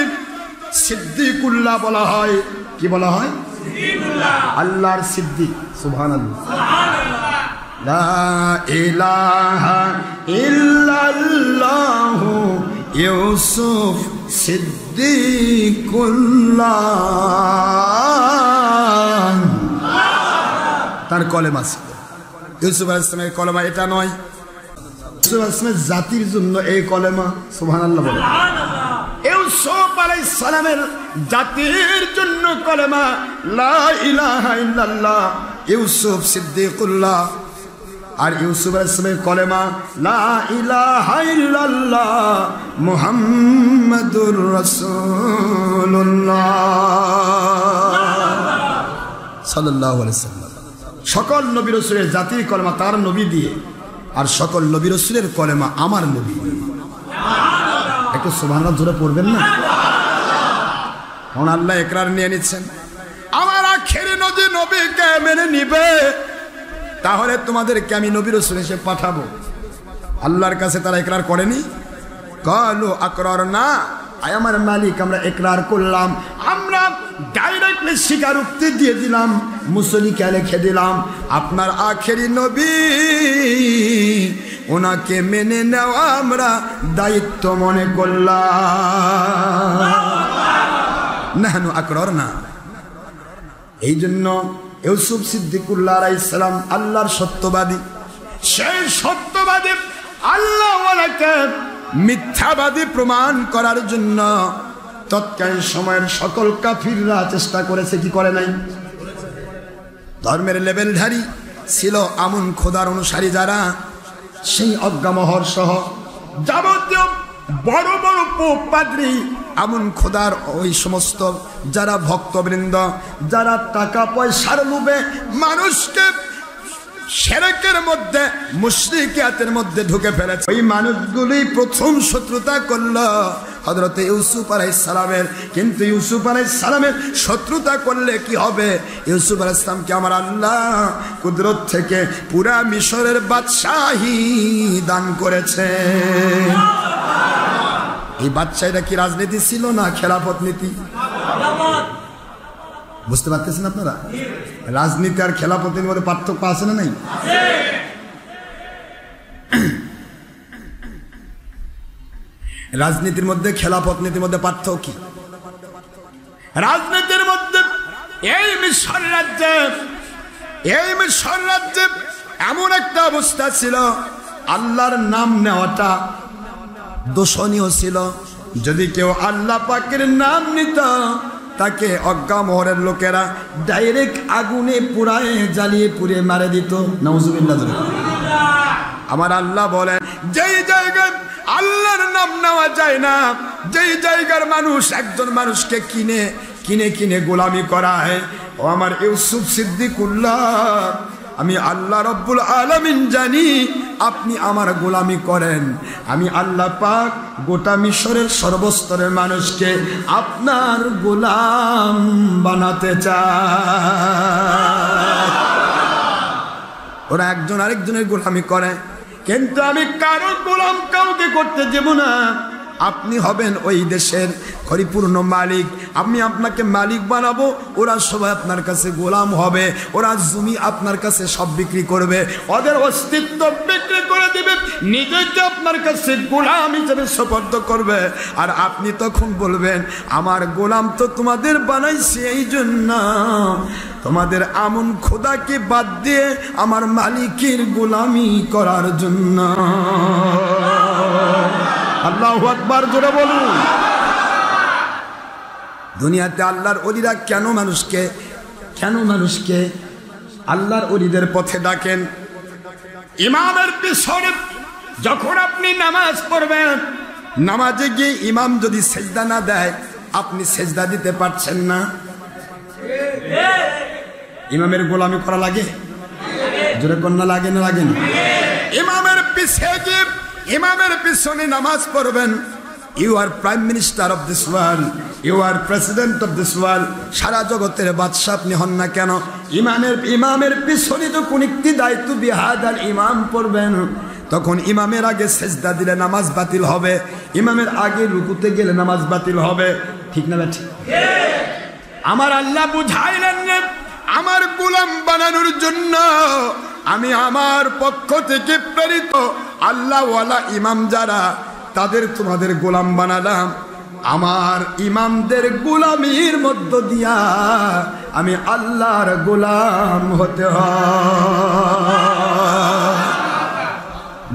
সিদ্দিকুল্লাহ বলা হয়। কি বলা হয়? সিদ্দিকুল্লাহ, আল্লাহর সিদ্দিক। সুবহানাল্লাহ, সুবহানাল্লাহ। লা ইলাহা ইল্লাল্লাহ ইউসুফ সিদ্দিকুল্লাহ, তার কলেমা ছিল। ইউসুফ আলাইহিস সালামের কলেমা এটা নয়, ইউসুফ আলাইহিস সালামের জাতির জন্য এই কলেমা। সুবহানাল্লাহ বলে। ইউসুফ আলাইহিস সালামের জাতির জন্য কলেমা লা ইলাহা ইল্লাল্লাহ ইউসুফ সিদ্দিকুল্লাহ। আর ইউসুফ আলাইহিস সালামের কলেমা লা ইলাহা ইল্লাল্লাহ মুহাম্মাদুর রাসূলুল্লাহ সাল্লাল্লাহু আলাইহি ওয়াসাল্লাম। সকল নবী রাসূলের জাতির কলেমা তার নবী দিয়ে, আর সকল নবী রাসূলের কলেমা আমার নবী। একটু সুবহানাল্লাহ জোরে পড়বেন না? কারণ আল্লাহ ইকরার নিয়ে নিচ্ছেন, আমার আখেরি নবীকে মেনে নিবে তাহলে তোমাদেরকে আমি নবী রাসূল এসে পাঠাবো। আল্লাহর কাছে তারা ইকরার করেনি, কালু আকরারনা, আয় আমার মালিক আমরা ইকরার করলাম, আমরা ডাইরেক্টলি স্বীকারোক্তি দিয়ে দিলাম, মুসলিকা লিখে দিলাম, আপনার আখেরি নবী ওনাকে মেনে নেওয়া আমরা দায়িত্ব মনে করলাম। নাহনু আকরারনা। এই জন্য ইউসুফ সিদ্দিকুল্লাহ আলাইহিস সালাম আল্লাহর সত্যবাদী, সেই সত্যবাদী আল্লাহ ওয়ালাকে মিথ্যাবাদী প্রমাণ করার জন্য তৎকালীন সময়ের সকল কাফিররা চেষ্টা করেছে, কি করে নাই? ধর্মের লেভেলধারী ছিল আমন খোদার অনুসারী যারা, সেই অজ্ঞামহর সহ যাবতীয় বড় বড় পোপ পাদ্রী, আমন খোদার ওই সমস্ত যারা ভক্তবৃন্দ, যারা টাকা পয়সার লোভে মানুষকে শিরকের মধ্যে, মুশরিকিয়াতের মধ্যে ঢুকে ফেলেছে, ওই মানুষগুলোই প্রথম শত্রুতা করল হযরত ইউসুফ আলাইহিস সালামের। কিন্তু ইউসুফ আলাইহিস সালামের শত্রুতা করলে কি হবে? ইউসুফ আলাইহিস সালামকে আমার আল্লাহ কুদরত থেকে পুরা মিশরের বাদশাহী দান করেছে। এই বাদশাহীটা কি রাজনীতি ছিল না খেলাফত নীতি? বুঝতে পারতেছেন আপনারা? রাজনীতি আর খেলাফতের মধ্যে পার্থক্য আছে না নাই? রাজনীতির মধ্যে খেলাফত নীতির মধ্যে পার্থক্য কি? রাজনীতির মধ্যে এই মিশর রাজ্যে এমন একটা অবস্থা ছিল, আল্লাহর নাম নেওয়াটা দোষণীয় ছিল। যদি কেউ আল্লাহ পাকের নাম নিত, তাকে অজ্ঞা মোহরের লোকেরা ডাইরেক্ট আগুনে পুড়ায়, জ্বালিয়ে পুড়িয়ে মারে দিত। নাউজুবিল্লাহ। আমার আল্লাহ বলেন, যেই জায়গায় আল্লাহর নাম নেওয়া যায় না, যেই জায়গার মানুষ একজন মানুষকে কিনে কিনে কিনে গোলামি করায়, ও আমার ইউসুফ সিদ্দিকুল্লাহ, আমি আল্লাহ রব্বুল আলামিন জানি আপনি আমার গোলামি করেন। আমি আল্লাহ পাক গোটা মিশরের সর্বস্তরের মানুষকে আপনার গোলাম বানাতে চাই। ওরা একজন আরেকজনের গোলামি করে, কিন্তু আমি কারো গোলাম কাউকে করতে দেব না। আপনি হবেন ওই দেশের পরিপূর্ণ মালিক, আমি আপনাকে মালিক বানাবো, ওরা সবাই আপনার কাছে গোলাম হবে, ওরা জমি আপনার কাছে সব বিক্রি করবে, ওদের অস্তিত্ব বিক্রি করে দিবে, নিজেকে আপনার কাছে গোলাম হিসেবে সুপর্দ করবে। আর আপনি তখন বলবেন, আমার গোলাম তো তোমাদের বানাইছে এই জন্য, তোমাদের আমন খোদাকে বাদ দিয়ে আমার মালিকের গোলামি করার জন্য। আল্লাহু আকবার, জোরে বলুন। দুনিয়াতে আল্লাহর ওলিরা কেন মানুষকে আল্লাহর ওলিদের পথে ডাকেন? ইমামের পিছনে যখন আপনি নামাজ পড়বেন, নামাজে গিয়ে ইমাম যদি সেজদা না দেয়, আপনি সেজদা দিতে পারছেন না। ইমামের গোলামি করা লাগে? জোরে কন্যা লাগে না? লাগে না? ইমামের পিছে গিয়ে ইমামের পিছনে নামাজ পড়বেন। You are prime minister of this world, you are president of this world, সারা জগতের বাদশা আপনি হন না কেন, ইমামের পিছনে যখন একটি দায়িত্ব বিহাদার ইমাম পড়বেন, তখন ইমামের আগে সেজদা দিলে নামাজ বাতিল হবে, ইমামের আগে রুকুতে গেলে নামাজ বাতিল হবে। ঠিক না ঠিক? আমার আল্লাহ বুঝাইলেন না, আমার গোলাম বানানোর জন্য আমি আমার পক্ষ থেকে প্রেরিত আল্লাহওয়ালা ইমাম যারা, তাদের তোমাদের গোলাম বানালাম। আমার ইমামদের গোলামির মধ্য দিয়া আমি আল্লাহর গোলাম হতে হয়।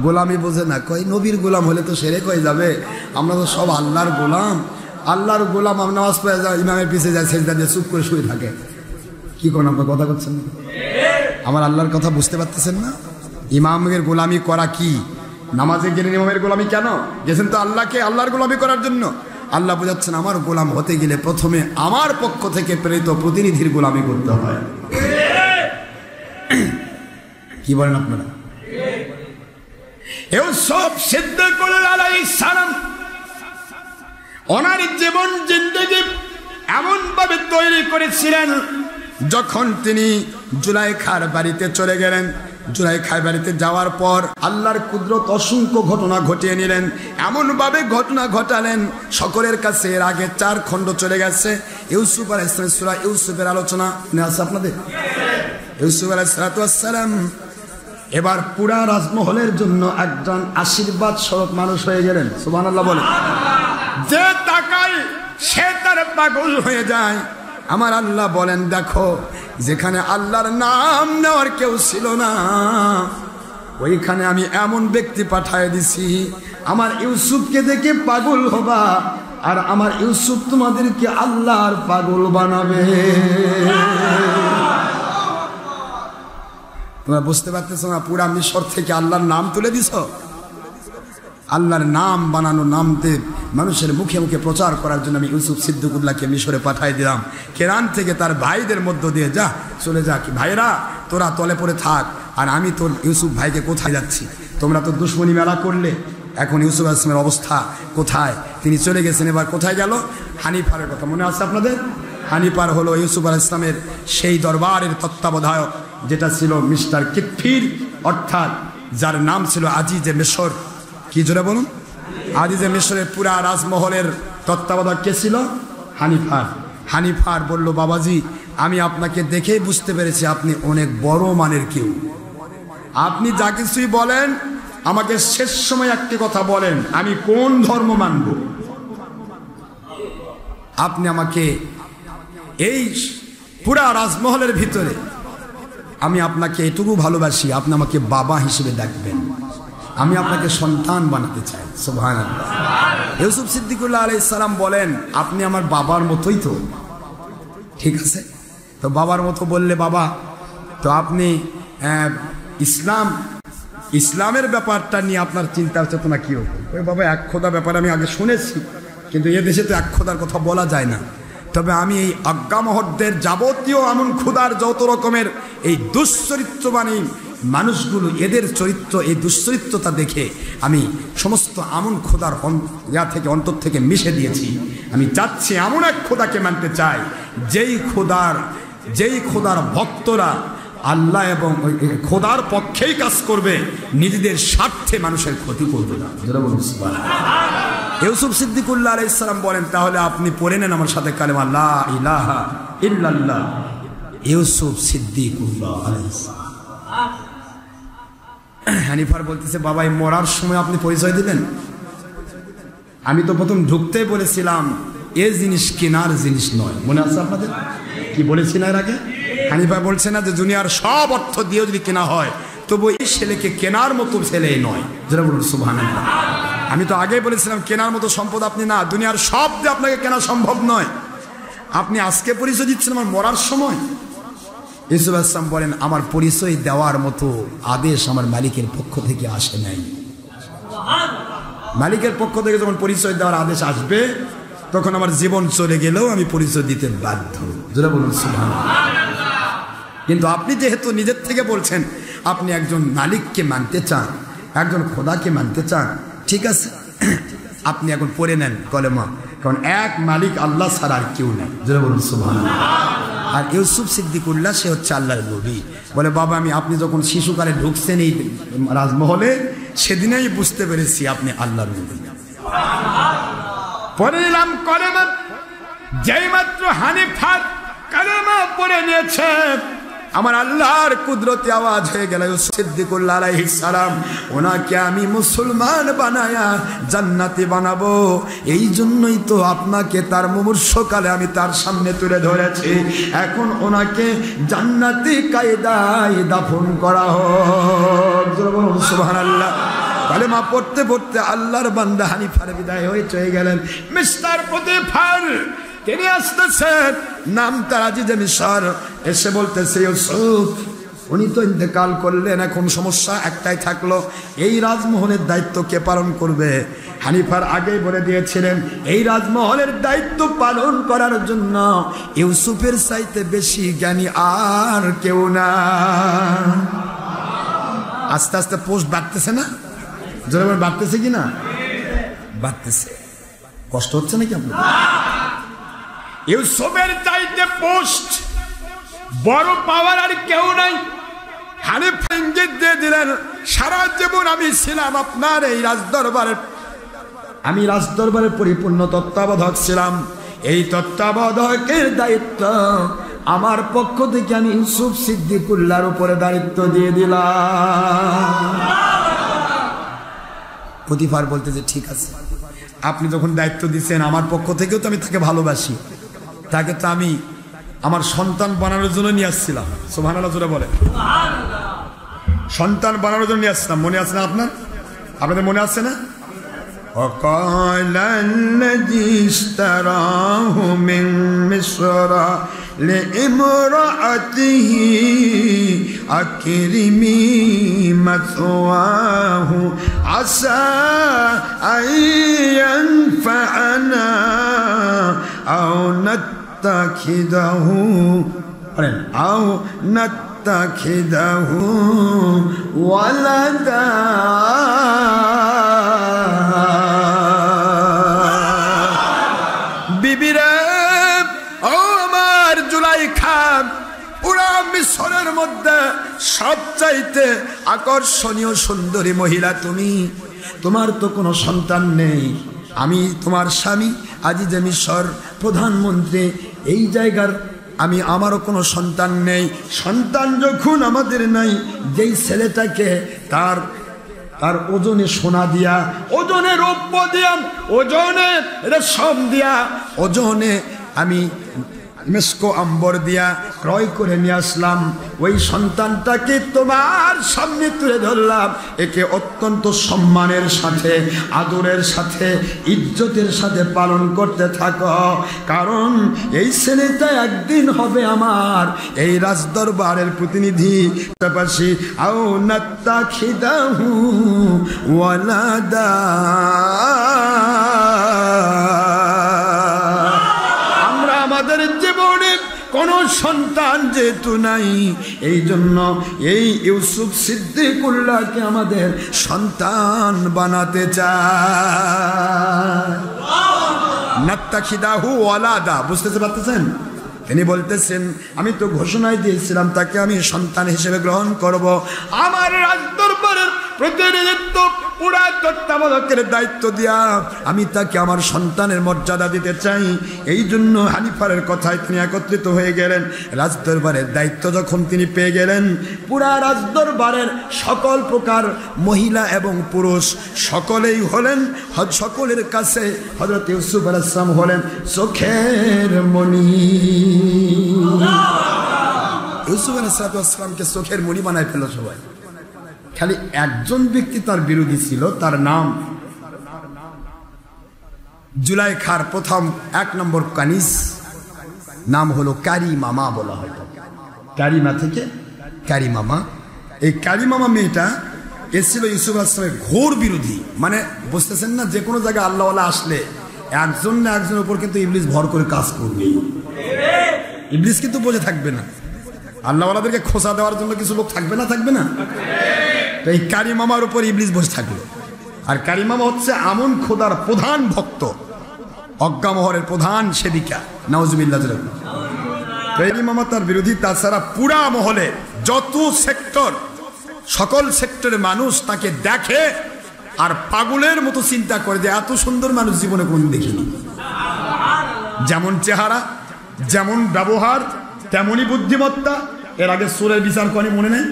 গোলামি বোঝে না, কই নবীর গোলাম হলে তো সেরে কই যাবে, আমরা তো সব আল্লাহর গোলাম। আল্লাহর গোলাম আমি নামাজ পড়ে যায়, ইমামের পিছিয়ে যায়, সেজদা দিয়ে চুপ করে শুয়ে থাকে। কি কোন আপনার কথা করছেন? আমার আল্লাহর কথা বুঝতে পারতেছেন না? ইমামের গোলামি করা কি? নামাজে গেলেন ইমামের গোলামি কেন? গেছেন তো আল্লাহকে আল্লাহর গোলামি করার জন্য। আল্লাহ বোঝাচ্ছেন, আমার গোলাম হতে গেলে প্রথমে আমার পক্ষ থেকে প্রেরিত প্রতিনিধির গোলামি করতে হয়। কি বলেন আপনারা? ইউসুফ সিদ্দিকুল্লাহ আলাইহিস সালাম ওনার জীবন জিন্দেগি এমন ভাবে তৈরি করেছিলেন, যখন তিনি জুলাইখার বাড়িতে চলে গেলেন, জুলাইখার বাড়িতে যাওয়ার পর আল্লাহর কুদরত অসংখ্য ঘটনা ঘটিয়ে নিলেন। এমনভাবে ঘটনা ঘটালেন সকলের কাছে এর আগে 4 খণ্ড চলে গেছে। ইউসুফ আলাইহিস সালাম, সূরা ইউসুফের আলোচনা আছে আপনাদের। ইউসুফ আলাইহিস সালাম এবার পুরা রাজমহলের জন্য একজন আশীর্বাদ স্বরূপ মানুষ হয়ে গেলেন। সুবহানাল্লাহ বলে। যে তাকায় সে তার পাগল হয়ে যায়। আমার আল্লাহ বলেন, দেখো যেখানে আল্লাহর নাম নেওয়ার কেউ ছিল না, ওইখানে আমি এমন ব্যক্তি পাঠিয়ে দিছি, আমার ইউসুফকে দেখে পাগল হবা, আর আমার ইউসুফ তোমাদেরকে আল্লাহর পাগল বানাবে। তোমরা বুঝতে পারতেছো না? পুরা মিশর থেকে আল্লাহর নাম তুলে দিছ। আল্লাহর নাম বানানো, নামতে মানুষের মুখে মুখে প্রচার করার জন্য আমি ইউসুফ সিদ্দিকুল্লাহকে মিশরে পাঠাই দিলাম। কেরান থেকে তার ভাইদের মধ্য দিয়ে, যা চলে যা, কি ভাইরা তোরা তলে পড়ে থাক, আর আমি তোর ইউসুফ ভাইকে কোথায় যাচ্ছি, তোমরা তো দুশ্মনী মেলা করলে, এখন ইউসুফ আলাইহিস সালামের অবস্থা কোথায়? তিনি চলে গেছেন। এবার কোথায় গেল? হানিফারের কথা মনে আছে আপনাদের? হানিফার হলো ইউসুফ আলাইহিস সালামের সেই দরবারের তত্ত্বাবধায়ক, যেটা ছিল মিস্টার কিতফির, অর্থাৎ যার নাম ছিল আজিজে মিশর। কি জোরে বলুন? আজিজে মিশরের পুরা রাজমহলের তত্ত্বাবধায়ক কে ছিল? হানিফার। হানিফার বলল, বাবাজি আমি আপনাকে দেখেই বুঝতে পেরেছি আপনি অনেক বড় মানের কেউ। আপনি যা কিছুই বলেন আমাকে শেষ সময় একটি কথা বলেন, আমি কোন ধর্ম মানব? আপনি আমাকে এই পুরা রাজমহলের ভিতরে, আমি আপনাকে এটুকু ভালোবাসি, আপনি আমাকে বাবা হিসেবে ডাকবেন, আমি আপনাকে সন্তান বানাতে চাই। সুবহানাল্লাহ। ইউসুফ সিদ্দিকুল্লাহ আলাইহিস সালাম বলেন, আপনি আমার বাবার মতোই তো। ঠিক আছে, তো বাবার মতো বললে বাবা, তো আপনি ইসলামের ব্যাপারটা নিয়ে আপনার চিন্তা চেতনা কি হবে? ওই বাবা এক খোদা ব্যাপারে আমি আগে শুনেছি, কিন্তু এ দেশে তো এক খোদার কথা বলা যায় না। তবে আমি এই আজ্ঞামহরদের যাবতীয় এমন খোদার যত রকমের এই দুশ্চরিত্রবাণী মানুষগুলো, এদের চরিত্র, এই দুশ্চরিত্রতা দেখে আমি সমস্ত আমন খোদার থেকে অন্তর থেকে মিশে দিয়েছি। আমি চাচ্ছি এমন এক খোদাকে মানতে চাই, যেই খোদার ভক্তরা আল্লাহ এবং খোদার পক্ষেই কাজ করবে, নিজেদের স্বার্থে মানুষের ক্ষতি করবে না। ইউসুফ সিদ্দিকুল্লাহ আলাইহিস সালাম বলেন, তাহলে আপনি পড়ে নেন আমার সাথে কালেমা লা ইলাহা ইল্লাল্লাহ। ইউসুফ সিদ্দিকুল্লাহ আলাইহিস সালাম। হানিফার বলতেছে, বাবা এই মরার সময় আপনি পরিচয় দিলেন? আমি তো প্রথম ঢুকতেই বলেছিলাম এ জিনিস কেনার জিনিস নয়। মনে আছে আপনাদের? কি বলেছি না এর আগে? হানিফা বলছে না যে দুনিয়ার সব অর্থ দিয়ে যদি কেনা হয়, তবু এই ছেলেকে কেনার মতো ছেলে নয়। যারা বলুন সুবহানাল্লাহ। আমি তো আগেই বলেছিলাম কেনার মতো সম্পদ আপনি না, দুনিয়ার সব দিয়ে আপনাকে কেনা সম্ভব নয়। আপনি আজকে পরিচয় দিচ্ছেন আমার মরার সময়। ইউসুফ আলাইহিস সালাম বলেন, আমার পরিচয় দেওয়ার মতো আদেশ আমার মালিকের পক্ষ থেকে আসে নাই। মালিকের পক্ষ থেকে যখন পরিচয় দেওয়ার আদেশ আসবে, তখন আমার জীবন চলে গেলেও আমি পরিচয় দিতে বাধ্য। যারা বলুন সুবহানাল্লাহ। কিন্তু আপনি যেহেতু নিজের থেকে বলছেন আপনি একজন মালিককে মানতে চান, একজন খোদাকে মানতে চান, ঠিক আছে, আপনি এখন পড়ে নেন কলেমা, কারণ এক মালিক আল্লাহ ছাড়া আর কেউ নেই। যারা বলুন সুবহানাল্লাহ। আর ইউসুফ সিদ্দিকুল্লাহ সে হচ্ছে আল্লাহর নবী। বলে, বাবা আপনি যখন শিশুকালে ঢুকছেন এই রাজমহলে, সেদিনেই বুঝতে পেরেছি আপনি আল্লাহর নবী। পড়ে নিলাম কলেমা। যেই মাত্র হানিফার কলেমা পড়ে নিয়েছে, আমার আল্লাহর কুদরতি আওয়াজ হয়ে গেল, ইউসুফ সিদ্দিকুল্লাহ আলাইহিস সালাম, ওনাকে আমি মুসলমান বানায়া জান্নাতি বানাবো। এই জন্যই তো আপনাকে তার মুমূর্ষকালে আমি তার সামনে তুলে ধরেছি। এখন ওনাকে জান্নাতি কায়দায় দাফন করা হোক। সুবহানাল্লাহ। কালেমা পড়তে পড়তে আল্লাহর বান্দা হানিফার বিদায় হয়ে চলে গেলেন। মিস্টার প্রতিফার তিনি আসতেছেন, নাম তার আজিজে মিশর। এসে বলতেছে, ইউসুফ উনি তো ইন্তেকাল করলেন, এখন সমস্যা একটাই থাকলো, এই রাজমহলের দায়িত্ব কে পালন করবে? হানিফার আগেই বলে দিয়েছিলেন, এই রাজমহলের দায়িত্ব পালন করার জন্য ইউসুফের চাইতে বেশি জ্ঞানী আর কেউ না। আস্তে আস্তে পোস্ট বাড়তেছে না? জোরে বাড়তেছে কি না? বাড়তেছে। কষ্ট হচ্ছে নাকি আপনার? ইউসুফের চাইতে পোস্ট বড় পাওয়ার আর কেউ নাই। হানিফ ইঙ্গিত দিয়ে দিলেন, সারা জীবন আমি ছিলাম আপনার এই রাজদরবারের, আমি রাজদরবারের পরিপূর্ণ তত্ত্বাবধায়ক ছিলাম। এই তত্ত্বাবধায়কের দায়িত্ব আমার পক্ষ থেকে আমি ইউসুফ সিদ্দিকুল্লাহর উপরে দায়িত্ব দিয়ে দিলাম। প্রতিফার বলতেছে, ঠিক আছে, আপনি যখন দায়িত্ব দিচ্ছেন আমার পক্ষ থেকেও তো আমি তাকে ভালোবাসি, তাকে তো আমি আমার সন্তান বানানোর জন্য নিয়ে আসছিলাম। সুবহানাল্লাহ জোরে বলে, সন্তান বানানোর জন্য নিয়ে আসছিলাম। মনে আছে না আপনার? আপনাদের মনে আছে না? وقال الذي اشتراه من مصر لامرأته أكرمي مثواه عسى أن ينفعنا أو نتخذه ولدا। বিবিরে, ও আমার জুলাইখা, পুরা মিশরের মধ্যে সবচাইতে আকর্ষণীয় সুন্দরী মহিলা তুমি। তোমার তো কোনো সন্তান নেই, আমি তোমার স্বামী, আজিজে মিশর প্রধানমন্ত্রী, এই জায়গার আমি, আমারও কোনো সন্তান নেই। সন্তান যখন আমাদের নাই, যেই ছেলেটাকে তার ওজনে সোনা দিয়া, ওজনে রৌপ্য দিয়া, ওজনে রেশম দিয়া, ওজনে আমি মেস্কো আম্বর দিয়া ক্রয় করে নিয়ে আসলাম, ওই সন্তানটাকে তোমার সামনে তুলে ধরলাম। একে অত্যন্ত সম্মানের সাথে, আদরের সাথে, ইজ্জতের সাথে পালন করতে থাকো, কারণ এই ছেলেটা একদিন হবে আমার এই রাজদরবারের প্রতিনিধি। পাশাপাশি আও নাত্তাখিদাহু ওয়ালাদা, আমরা আমাদের জীবনে কোনো সন্তান যেহেতু নাই, এই জন্য এই ইউসুফ সিদ্দিকুল্লাহকে আমাদের সন্তান বানাতে চায়। নাত্তাখিদাহু ওয়ালাদা, বুঝতে পারতেছেন? তিনি বলতেছেন, আমি তো ঘোষণায় দিয়েছিলাম তাকে আমি সন্তান হিসেবে গ্রহণ করব। আমার রাজদরবারের প্রতিনিধিত্ব, পুরা তত্ত্বাবধায়কের দায়িত্ব দিয়া আমি তাকে আমার সন্তানের মর্যাদা দিতে চাই। এই জন্য হানিফারের কথায় তিনি একত্রিত হয়ে গেলেন। রাজদরবারের দায়িত্ব যখন তিনি পেয়ে গেলেন, পুরা রাজদরবারের সকল প্রকার মহিলা এবং পুরুষ সকলেই হলেন, সকলের কাছে হযরত ইউসুফ আলাইহিস সালাম হলেন চোখের মণি। ইউসুফ আলাইহিস সালামকে চোখের মণি বানায় ফেল সবাই। খালি একজন ব্যক্তি তার বিরোধী ছিল, তার নাম জুলাইখার প্রথম 1 নম্বর কানিজ, নাম হলো কারিমামা বলা হয়। কারিমা থেকে কারিমামা। এই কারিমামা মেয়েটা এসেছিল ইউসুফ আলাইহিস সালামের ঘোর বিরোধী। মানে বুঝতেছেন না, যে কোনো জায়গায় আল্লাহওয়ালা আসলে একজন না একজনের উপর কিন্তু ইবলিস ভর করে কাজ করবে। ইবলিস কিন্তু বসে থাকবে না, আল্লাহওয়ালাদেরকে খোঁচা দেওয়ার জন্য কিছু লোক থাকবে না, থাকবে না। তো এই কারিমামার উপর ইবলিস বসে থাকলো। আর কারিমামা হচ্ছে আমন খোদার প্রধান ভক্ত, অজ্ঞামহরের প্রধান সেবিকা, নাউজুবিল্লাহ। কারিমামা তার বিরোধী। তাছাড়া পুরা মহলে যত সেক্টর, সকল সেক্টরের মানুষ তাকে দেখে আর পাগলের মতো চিন্তা করে যে এত সুন্দর মানুষ জীবনে কোন দেখিনি। যেমন চেহারা, যেমন ব্যবহার, তেমনই বুদ্ধিমত্তা। এর আগে সূরার বিচার করে মনে নেই?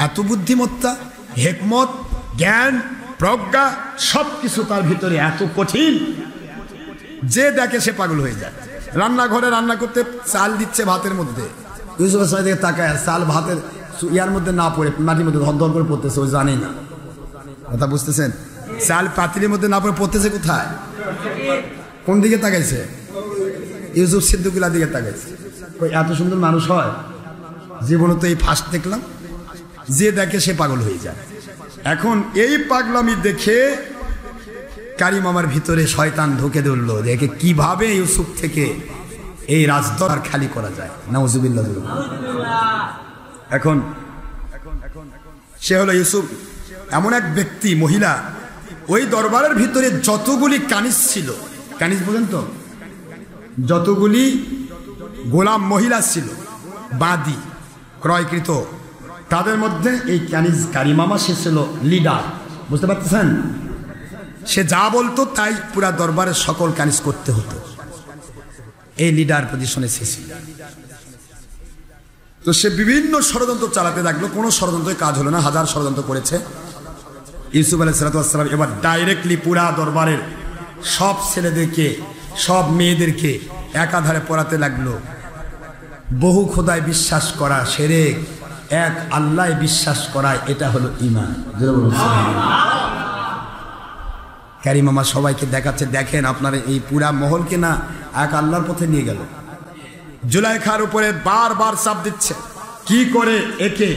এত বুদ্ধিমত্তা, হিকমত, জ্ঞান, প্রজ্ঞা সবকিছু তার ভিতরে এত কঠিন, যে দেখে সে পাগল হয়ে যায়। রান্নাঘরে রান্না করতে চাল দিচ্ছে ভাতের মধ্যে, ইউসুফ আলাইহিস সালাম দিকে তাকায়, চাল ভাতের ইয়ার মধ্যে না পড়ে মাটির মধ্যে ধর করে পড়তেছে, ও জানে না। কথা বুঝতেছেন? চাল পাতিলের মধ্যে না পড়ে পড়তেছে কোথায়? কোন দিকে তাকাইছে? ইউসুফ সিদ্দিকুল্লাহর দিকে তাকাইছে। এত সুন্দর মানুষ হয় জীবনে তো এই ফার্স্ট দেখলাম। যে দেখে সে পাগল হয়ে যায়। এখন এই পাগলামি দেখে কারিমামার ভিতরে শয়তান ঢুকে ধরল, দেখে কিভাবে ইউসুফ থেকে এই রাজদরবার খালি করা যায়। নাউজুবিল্লাহ। এখন সে হলো ইউসুফ এমন এক ব্যক্তি, মহিলা, ওই দরবারের ভিতরে যতগুলি কানিজ ছিল, কানিজ বলেন তো, যতগুলি গোলাম মহিলা ছিল, বাদী, ক্রয়কৃত, তাদের মধ্যে এই কানিজ কারিমামা সে ছিল লিডার, বুঝতে পারতেছেন? সে যা বলতো তাই পুরা দরবারের সকল কানিজ করতে হতো, এই লিডার পজিশনে সে ছিল। তো সে বিভিন্ন ষড়যন্ত্র চালাতে লাগলো, কোনো ষড়যন্ত্রের কাজ হলো না, হাজার ষড়যন্ত্র করেছে। ইউসুফ আলাইহিস সালাম এবার ডাইরেক্টলি পুরা দরবারের সব ছেলেদেরকে সব মেয়েদেরকে একাধারে পড়াতে লাগলো, বহু খোদায় বিশ্বাস করা শিরক, এক আল্লাহ বিশ্বাস করা, এটা হলো ঈমান। কারিমামা সবাইকে দেখাচ্ছে, দেখেন আপনারা এই পুরা মহলকে না এক আল্লাহর পথে নিয়ে গেল। জুলাইখার উপরে বারবার চাপ দিচ্ছে, কি করে একে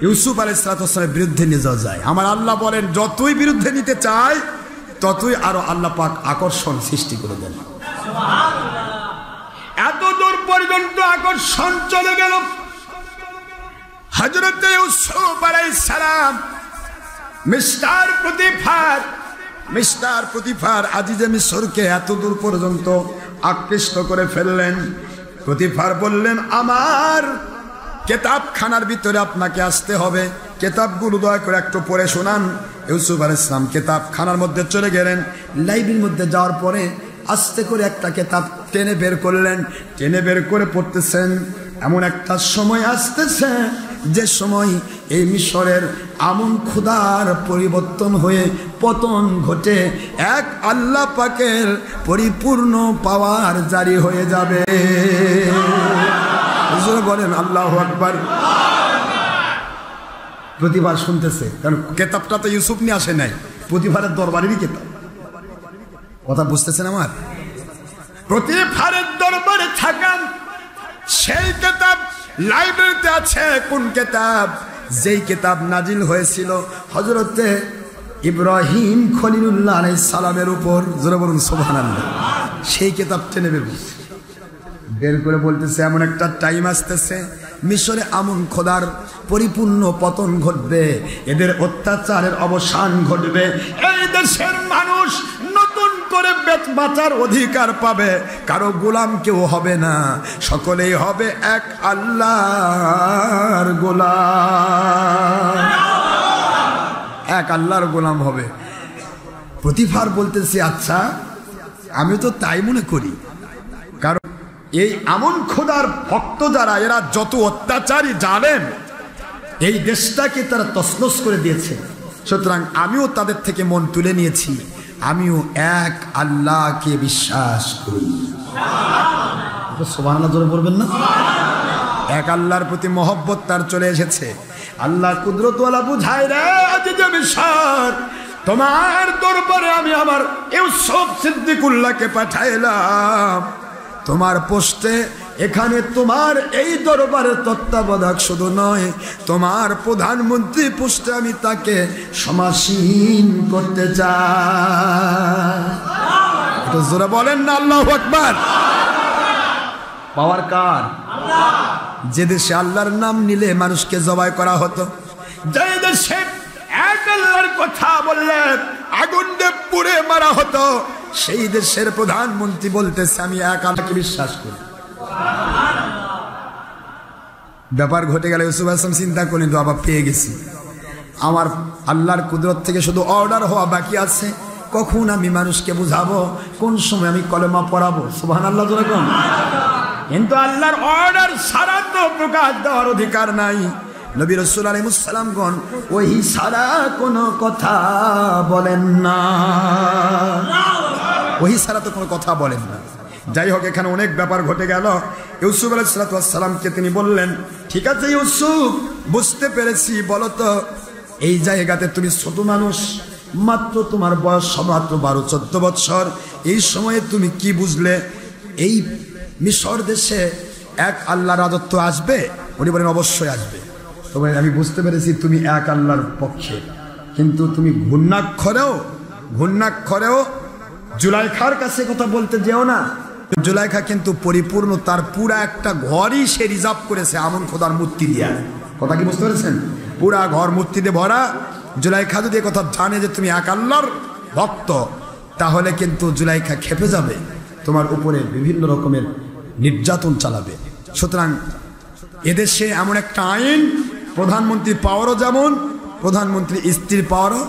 ইউসুফ আলাইহিস সালামের বিরুদ্ধে নিয়ে যাওয়া যায়। আমার আল্লাহ বলেন, যতই বিরুদ্ধে নিতে চায় ততই আরো আল্লাহ পাক আকর্ষণ সৃষ্টি করে দেন। এত দূর পর্যন্ত আকর্ষণ চলে গেল। হযরত ইউসুফ আলাইহিস সালাম মিস্টার প্রতিফার আজিজে মিশরকে এত দূর পর্যন্ত আকৃষ্ট করে ফেললেন। প্রতিফার বললেন, আমার কেতাবখানার ভিতরে আপনাকে আসতে হবে, কেতাবগুলো দয়া করে একটু পড়ে শোনান। ইউসুফ আলাইহিস সালাম কেতাবখানার মধ্যে চলে গেলেন। লাইব্রেরির মধ্যে যাওয়ার পরে আস্তে করে একটা কেতাব টেনে বের করলেন, টেনে বের করে পড়তেছেন। এমন একটা সময় আসতেছে যে সময় এই মিশরের আমন খোদার পরিবর্তন হয়ে পতন ঘটে, এক আল্লাহ পাকের পরিপূর্ণ পাওয়ার জারি হয়ে যাবে। হুজুর বলেন আল্লাহু আকবার। প্রতিবার শুনতেছে, কারণ কেতাবটা তো ইউসুফ নিয়ে আসে নাই, প্রতিবারের দরবারেরই কেতাব। কথা বুঝতেছেন আমার? প্রতিবারের দরবারে থাকান সেই কেতাব লাইব্রেরিতে আছে। কোন কেতাব? যেই কেতাব নাজিল হয়েছিল হযরতে ইব্রাহিম খলিলুল্লাহ আলাইহিস সালামের উপর। জোরে বলুন সুবহানাল্লাহ। সেই কেতাব টেনে বের করে বলতেছে, এমন একটা টাইম আসতেছে মিশরে আমন খোদার পরিপূর্ণ পতন ঘটবে, এদের অত্যাচারের অবসান ঘটবে, এই দেশের মানুষ নতুন করে বাঁচার অধিকার পাবে, কারো গোলাম কেউ হবে না, সকলেই হবে এক আল্লাহর গোলাম, এক আল্লাহর গোলাম হবে। প্রতিফার বলতেছি, আচ্ছা আমি তো তাই মনে করি, কারণ এই আমন খোদার ভক্ত যারা, এরা যত অত্যাচারী জানেন, এই দেশটাকে তারা তছনছ করে দিয়েছে। সুতরাং আমিও তাদের থেকে মন তুলে নিয়েছি, আমিও এক আল্লাহকে বিশ্বাস করি। সুবহানাল্লাহ জোরে বলবেন না? এক আল্লাহর প্রতি মহব্বত তার চলে এসেছে। আল্লাহ কুদরতওয়ালা বুঝায় রে আজিজে মিশর, তোমার দরবারে আমি আমার ইউসুফ সিদ্দিকুল্লাহকে পাঠাইলাম তোমার পোস্টে। এখানে তোমার এই দরবারের তত্ত্বাবধায়ক শুধু নয়, তোমার প্রধানমন্ত্রী পোস্টে আমি তাকে সমাসীন করতে চাই। একটু জোরে বলেন না আল্লাহু আকবার। পাওয়ার কার? যে দেশে আল্লাহর নাম নিলে মানুষকে জবাই করা হতো, যে দেশে এক আল্লাহর কথা বললে আগুন দিয়ে পুড়ে মারা হতো, সেই দেশের প্রধানমন্ত্রী বলতেছে আমি এক আল্লাহকে বিশ্বাস করি। ব্যাপার ঘটে গেলে ইউসুফ আলাইহিস সালাম চিন্তা করলেন, তো আবার পেয়ে গেছি, আমার আল্লাহর কুদরত থেকে শুধু অর্ডার হওয়া বাকি আছে, কখন আমি মানুষকে বুঝাবো, কোন সময় আমি কলেমা পড়াবো। সুবহানাল্লাহ জোরে কোন। কিন্তু আল্লাহর অর্ডার ছাড়া তো প্রকাশ দেওয়ার অধিকার নাই। নবী রাসূল আলাইহিস সালামগণ ওহী ছাড়া কোনো কথা বলেন না, ওহী ছাড়া তো কোনো কথা বলেন না। যাই হোক, এখানে অনেক ব্যাপার ঘটে গেল। ইউসুফ আলাইহিস সালামকে তিনি বললেন, ঠিক আছে ইউসুফ, বুঝতে পেরেছি, বলো তো এই জায়গাতে তুমি ছোট মানুষ, মাত্র তোমার বয়স মাত্র 12-14 বছর, এই সময়ে তুমি কি বুঝলে এই মিশর দেশে এক আল্লাহর রাজত্ব আসবে? উনি বলেন অবশ্যই আসবে। তবে আমি বুঝতে পেরেছি তুমি এক আল্লাহর পক্ষে, কিন্তু তুমি ঘূর্ণাক্ষরেও জুলাইখার কাছে কথা বলতে যেও না। জুলাইখা কিন্তু পরিপূর্ণ তার পুরা একটা ঘরই সে রিজার্ভ করেছে আমন খোদার মূর্তি দিয়া। কথা কি বুঝতে পেরেছেন? পুরা ঘর মূর্তি দিয়ে ভরা। জুলাইখা যদি কথা জানে যে তুমি এক আল্লাহর ভক্ত, তাহলে কিন্তু জুলাইখা খেপে যাবে, তোমার উপরে বিভিন্ন রকমের নির্যাতন চালাবে। সুতরাং এদেশে এমন একটা আইন প্রধানমন্ত্রীর পাওয়ারও যেমন, প্রধানমন্ত্রী স্ত্রীর পাওয়ারও,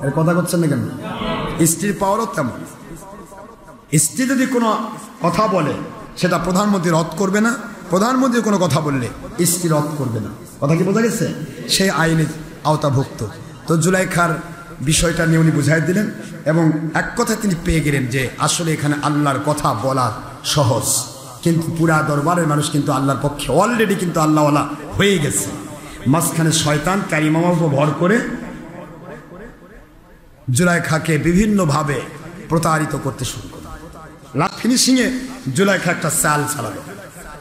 এর কথা করছেন না কেন, স্ত্রীর পাওয়ারও তেমন। স্ত্রী যদি কোনো কথা বলে সেটা প্রধানমন্ত্রী রদ করবে না, প্রধানমন্ত্রী কোনো কথা বললে স্ত্রী রদ করবে না। কথা কি বোঝা গেছে? সেই আইনের আওতাভুক্ত। তো জুলাইখার বিষয়টা নিয়ে উনি বুঝাই দিলেন এবং এক কথা তিনি পেয়ে গেলেন যে আসলে এখানে আল্লাহর কথা বলা সহজ, কিন্তু পুরা দরবারের মানুষ কিন্তু আল্লাহর পক্ষে অলরেডি কিন্তু আল্লাহওয়ালা হয়ে গেছে। মাঝখানে শয়তান কারিমামার উপর ভর করে জুলাইখাকে বিভিন্নভাবে প্রতারিত করতে শুরু করল। লাস্ট ফিনিশিংয়ে জুলাইখা একটা চাল চালালো।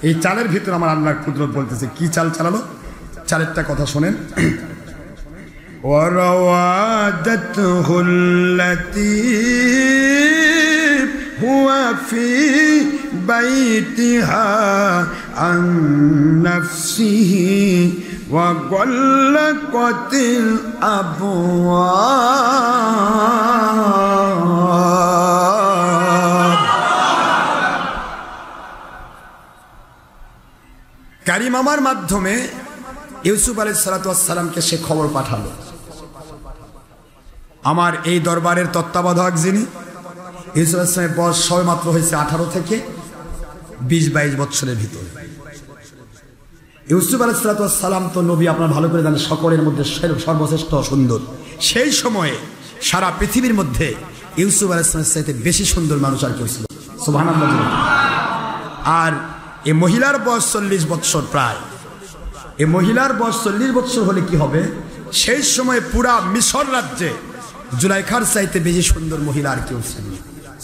এই চালের ভিতরে আমার আল্লাহর কুদরত বলতেছে কি চাল চালালো, চালেরটা কথা শোনেন। وراودته التي هو في بيتها عن نفسه وغلقت الأبواب। কারিমামার মাধ্যমে ইউসুফ আলাইহিস সালাতু ওয়াস সালামকে সে খবর পাঠালো, আমার এই দরবারের তত্ত্বাবধায়ক যিনি, ইউসুফ আলাইহিস সালামের বয়স সবেমাত্র হয়েছে 18 থেকে 20-22 বছরের ভিতরে। ইউসুফ আলাইহিস সালাতু ওয়াস সালাম তো নবী, আপনারা ভালো করে জানেন, সকলের মধ্যে সর্বশ্রেষ্ঠ সুন্দর। সেই সময়ে সারা পৃথিবীর মধ্যে ইউসুফ আলাইহিস সালামের চাইতে বেশি সুন্দর মানুষ আর কেউ ছিল? সুবহানাল্লাহ। আর এই মহিলার বয়স 40 বছর প্রায়। এই মহিলার বয়স 40 বছর হলে কি হবে? সেই সময় পুরা মিশর রাজ্যে জুলাইখার চাইতে বেশি সুন্দর মহিলা আর কেউ ছিল?